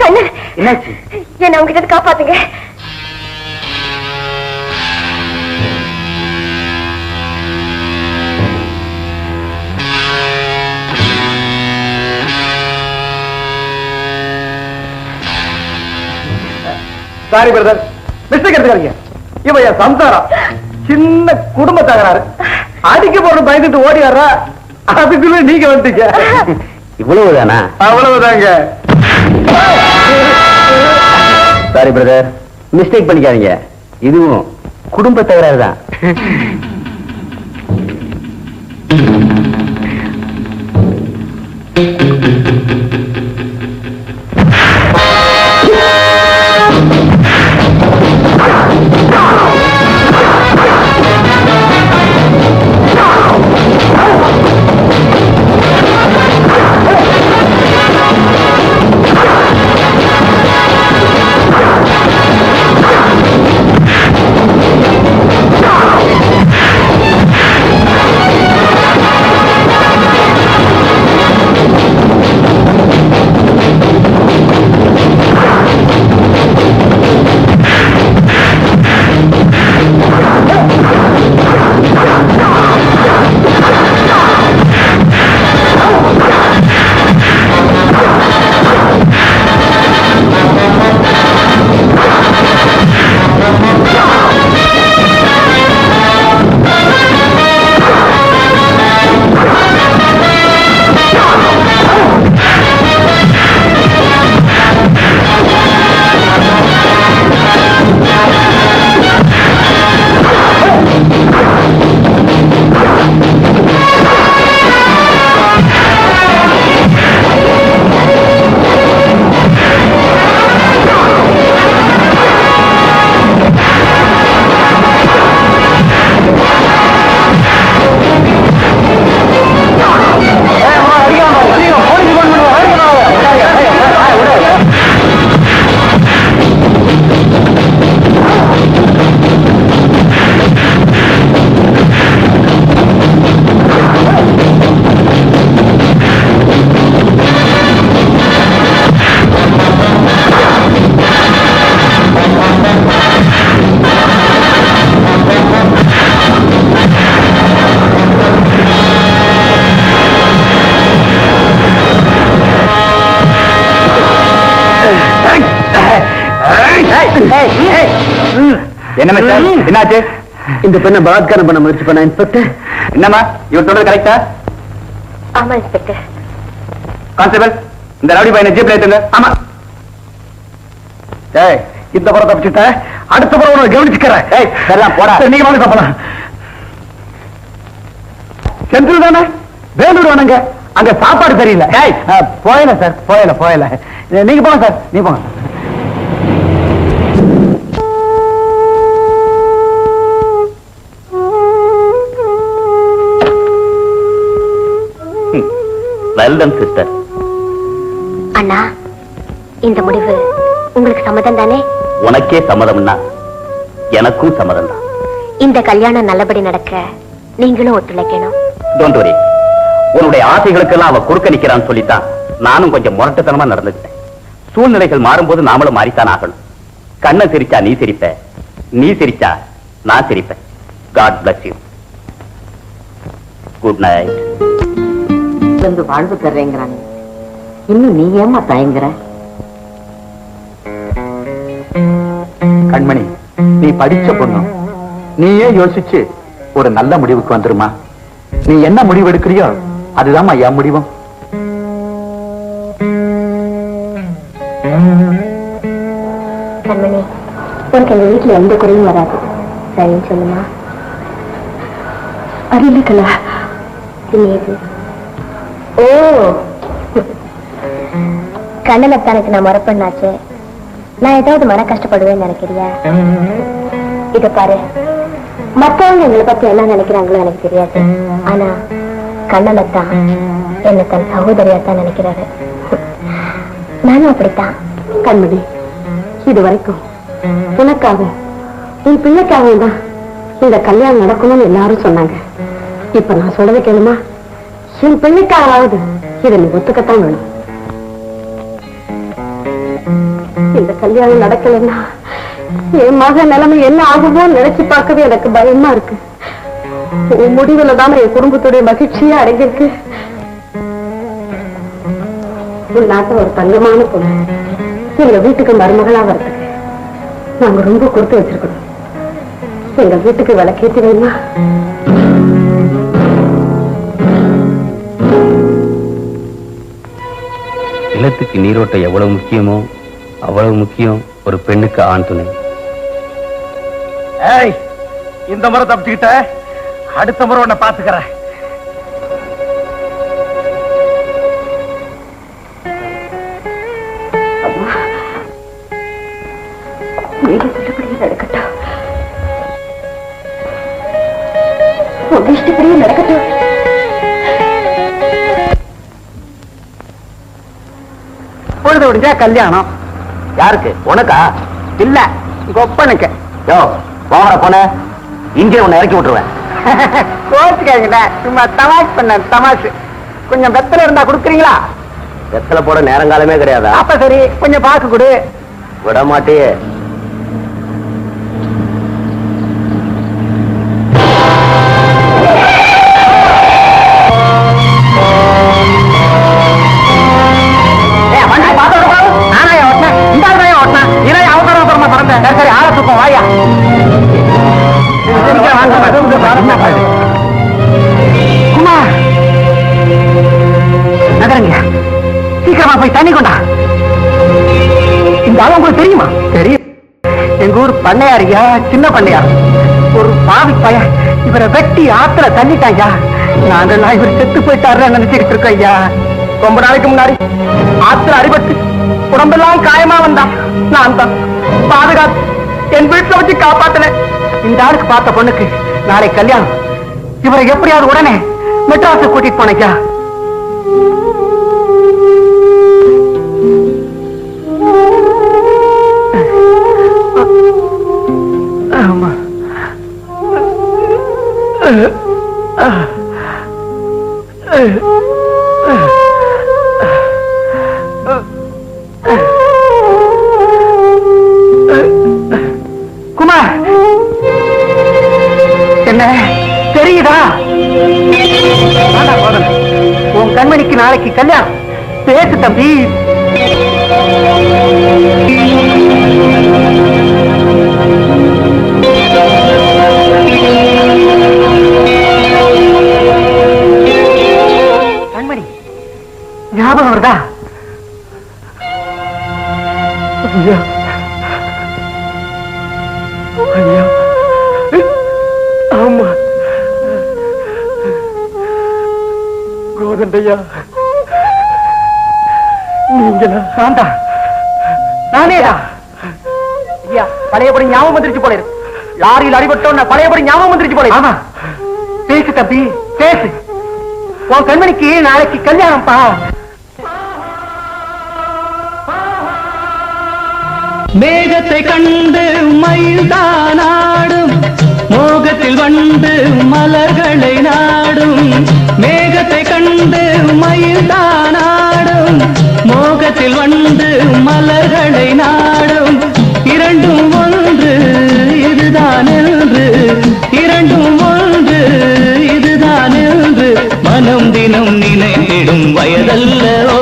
[SPEAKER 3] கண்ணு,
[SPEAKER 5] என்னாச்சு?
[SPEAKER 3] என்ன உங்ககிட்ட காப்பாத்துங்க.
[SPEAKER 5] சாரி பிரதர், மிஸ்டேக் எடுத்துக்காதீங்க. இவ என் சம்சாரம், சின்ன குடும்ப தகராறு. அடிக்க போறது பயந்துட்டு ஓடி வர்றா, அதுக்குள்ள நீங்க வந்துட்டீங்க.
[SPEAKER 1] இவ்வளவுதானா?
[SPEAKER 5] அவ்வளவுதாங்க.
[SPEAKER 1] சாரி பிரதர், மிஸ்டேக் பண்ணிக்காதீங்க. இதுவும் குடும்ப தகராறு தான்.
[SPEAKER 5] என்ன மச்சான், என்னாச்சு?
[SPEAKER 1] இந்த பெண்ணை பலாத்காரம் பண்ண முயற்சி பண்ண இன்ஸ்பெக்டர்.
[SPEAKER 5] என்னம்மா, இவர் சொல்றது கரெக்டா?
[SPEAKER 3] ஆமா இன்ஸ்பெக்டர்.
[SPEAKER 5] கான்ஸ்டபிள், இந்த ரவுடி பையனை ஜீப்ல ஏத்துங்க. ஆமா. ஏய், இந்த புறம் தப்பிச்சுட்ட, அடுத்த புறம் உனக்கு கவனிச்சுக்கிறேன். ஏய், சரிதான் போடா. நீங்க வாங்க சாப்பிடலாம். சென்ட்ரல் தானே? வேலூர் வேணுங்க, அங்க சாப்பாடு தெரியல. ஏய், போயல சார், போயல. நீங்க போங்க சார், நீங்க போங்க.
[SPEAKER 1] Well done sister.
[SPEAKER 3] அண்ணா, இந்த முடிவு உங்களுக்கு சம்மதம் தானே?
[SPEAKER 1] உனக்கே சம்மதம்னா எனக்கும் சம்மதம் தான்.
[SPEAKER 3] இந்த கல்யாணம் நல்லபடி நடக்க நீங்களும் ஒத்துழைக்கணும்.
[SPEAKER 1] Don't worry. உன்னுடைய ஆசைகளுக்கெல்லாம் அவ குறுக்க நிக்கிறான்னு சொல்லித்தான் நானும் கொஞ்சம் முரட்டுத்தனமா நடந்துக்கிட்டேன். சூழ்நிலைகள் மாறும்போது நாமளும் மாறித்தான் ஆகணும். கண்ணை சிரிச்சா நீ சிரிப்ப, நீ சிரிச்சா நான் சிரிப்பேன். God bless you. Good night.
[SPEAKER 4] வந்து வாழ்வு தர்றேங்கிறானே, இன்னும் நீ ஏமா தயங்குற?
[SPEAKER 7] கண்மணி, நீ படிச்ச பொண்ணு, நீயே யோசிச்சு ஒரு நல்ல முடிவுக்கு வந்துருமா. நீ என்ன முடிவு எடுக்கிறியோ அதுதான் என் முடிவும்.
[SPEAKER 3] கண்மணி, உனக்கு எங்க வீட்டுல எந்த குறையும் வராது. சரின்னு சொல்லுமா? அறிவிக்கல. ஓ, கண்ணனத்தானுக்கு நான் மறப்பண்ணாச்சு. நான் ஏதாவது மன கஷ்டப்படுவேன்னு நினைக்கிறியா? இத பாரு, மத்தவங்க எங்களை பத்தி என்ன நினைக்கிறாங்களோ எனக்கு தெரியாது. ஆனா கண்ணனத்தான் என்ன தன் சகோதரியாத்தான் நினைக்கிறாரு. நானும் அப்படித்தான்.
[SPEAKER 4] கண்மணி, இது வரைக்கும் உனக்காக உன் பிள்ளைக்காக தான் இந்த கல்யாணம் நடக்கணும்னு எல்லாரும் சொன்னாங்க. இப்ப நான் சொல்றதை கேளுமா? என் பிள்ளைக்காவது இதை நீ ஒத்துக்கத்தான் வேணும். இந்த கல்யாணம் நடக்கலன்னா என் மக நிலைமை என்ன ஆகுமோ நினைச்சு பார்க்கவே எனக்கு பயமா இருக்கு. உன் முடிவுல தான் என் குடும்பத்துடைய மகிழ்ச்சியா அடங்கியிருக்கு. உன் நாட்டு ஒரு தங்கமான பொண்ணு எங்க வீட்டுக்கு மருமகளா வரதுக்கு நாங்க ரொம்ப கொடுத்து வச்சிருக்கணும். எங்க வீட்டுக்கு விளக்கேற்றி வேணுமா?
[SPEAKER 1] நிலத்துக்கு நீரோட்டம் எவ்வளவு முக்கியமோ அவ்வளவு முக்கியம் ஒரு பெண்ணுக்கு ஆண் துணை.
[SPEAKER 5] ஏய், இந்த முறை தப்பிச்சுக்கிட்ட, அடுத்த முறை உன்னை பாத்துக்கிறேன்.
[SPEAKER 4] நீங்க சொல்றபடியே நடக்கட்டும். உங்க இஷ்டப்படியே நடக்கட்டும்.
[SPEAKER 5] பொழுது முடிஞ்சா கல்யாணம்.
[SPEAKER 1] யாருக்கு? உனக்கா?
[SPEAKER 5] இல்ல, கொப்பனுக்கு.
[SPEAKER 1] யோ, போகிற போன இங்கே உன்னை இறக்கி விட்டுருவேன்.
[SPEAKER 5] கோச்சுக்காங்க, சும்மா தமாஷ் பண்ண தமாஷு. கொஞ்சம் வெத்தலை இருந்தா கொடுக்குறீங்களா?
[SPEAKER 1] வெத்தலை போட நேரங்காலமே கிடையாதா?
[SPEAKER 5] அப்ப சரி, கொஞ்சம் பாக்கு கொடு.
[SPEAKER 1] விட மாட்டியே.
[SPEAKER 5] சரி, ஆளை தூக்கம் வாயா. குமார், நகரங்க, சீக்கிரமா போய் தண்ணி கொண்டா. இந்த ஆளு உங்களுக்கு தெரியுமா? தெரியும். எங்க ஊர் பண்ணையாரியா, சின்ன பண்ணையார். ஒரு பாவி பையன் இவரை வெட்டி ஆத்துல தள்ளிட்டாங்க. நாங்கெல்லாம் இவர் செத்து போயிட்டாரு நினைச்சுக்கிட்டு இருக்கோம் ஐயா. ரொம்ப நாளைக்கு முன்னாடி ஆத்துல அடிபட்டு உடம்பெல்லாம் காயமா வந்தான். நான் தான் பாதுகாத்து என் வீட்டுல வச்சு காப்பாத்தினேன். இந்த ஆளுக்கு பார்த்த பொண்ணுக்கு நாளை கல்யாணம். இவரை எப்படியாவது உடனே மெட்ராஸை கூட்டிட்டு போனைக்கா. ஆமா, குமார், என்ன தெரியுதா? உன் கண்மணிக்கு நாளைக்கு கல்யாணம். பேசு தம்பி. கண்மணி ஞாபகம் வருதா? ஐயா, ஐயா, ஆமா, கோதண்டையா, நீங்களா? சாந்தா, நானேடா. ஐயா, பழையபடி ஞாபகம் வந்துருச்சு போல இருக்கு. லாரியில் அடிபட்டோன்னு பழையபடி ஞாபகம் வந்துருச்சு போல. ஆமா, பேசு தம்பி, பேசு. உன் கண்மணிக்கு நாளைக்கு கல்யாணம்ப்பா.
[SPEAKER 2] மேகத்தை கண்டு மயில்தான் ஆடும், மோகத்தில் வந்து மலர்களை நாடும். மேகத்தை கண்டு மயில்தான் ஆடும், மோகத்தில் வந்து மலர்களை நாடும். இரண்டும் ஒன்று இதுதான் என்று, இரண்டும் ஒன்று இதுதான் என்று மனம் தினம் நினைத்திடும் வயதல்லவோ.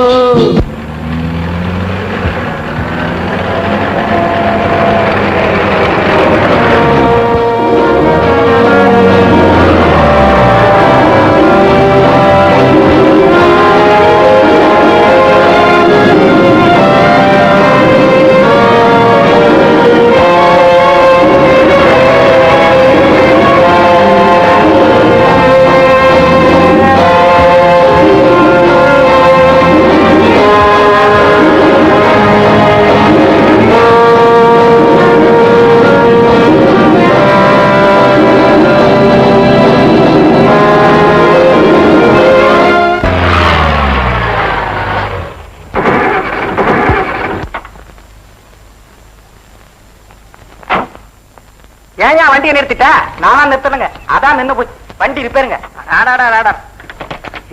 [SPEAKER 5] ஏன் வண்டியை நிறுத்திட்ட? நானா நிறுத்தணுங்க, அதான் நின்னு போச்சு. வண்டி ரிப்பேருங்க.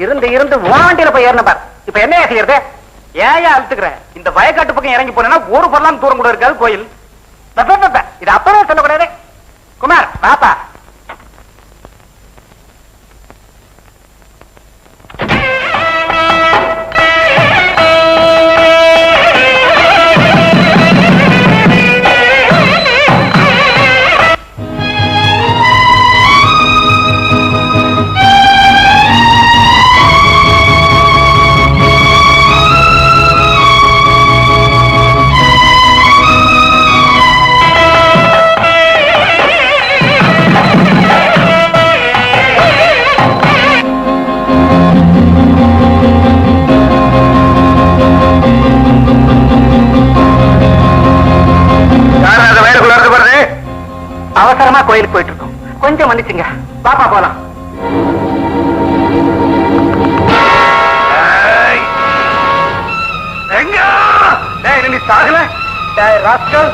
[SPEAKER 5] இருந்து இருந்து வண்டியில போய் ஏறின பார். இப்ப என்ன செய்யறது? ஏன் அழுத்துக்கிறேன்? இந்த வயக்காட்டு பக்கம் இறங்கி போனா ஒரு பொருளாம் தூரம் கூட இருக்காது கோயில். இது அப்பவே சொல்லக்கூடாது. குமார் பாப்பா, அவசரமா கோயிலுக்கு போயிட்டு இருக்கோம். கொஞ்சம் மன்னிச்சுங்க. பாப்பா போலாம். நீ சாகல ராஸ்கல்.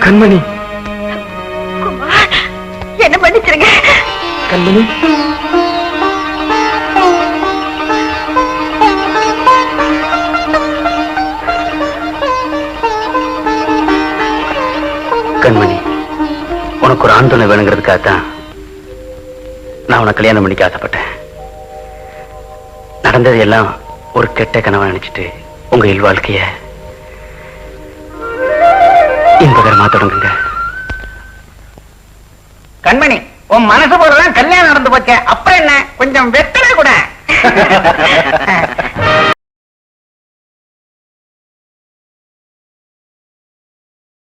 [SPEAKER 5] கண்மணி,
[SPEAKER 3] என்ன பண்ணிச்சிருங்க
[SPEAKER 5] கண்மணி.
[SPEAKER 1] கண்மணி, உனக்கு ஒரு ஆண் துணை வேணுங்கிறதுக்காகத்தான் நான் உனக்கு கல்யாணம் பண்ணிக்க ஆசைப்பட்டேன். நடந்தது எல்லாம் ஒரு கெட்ட கனவா நினைச்சிட்டு உங்க இல்வாழ்க்கைய இன்பகரமா தொடங்குங்க.
[SPEAKER 5] கண்மணி, உன் மனசு போலதான் கல்யாணம் நடந்து போச்சே, அப்புறம் என்ன, கொஞ்சம் வெத்தலை கூட.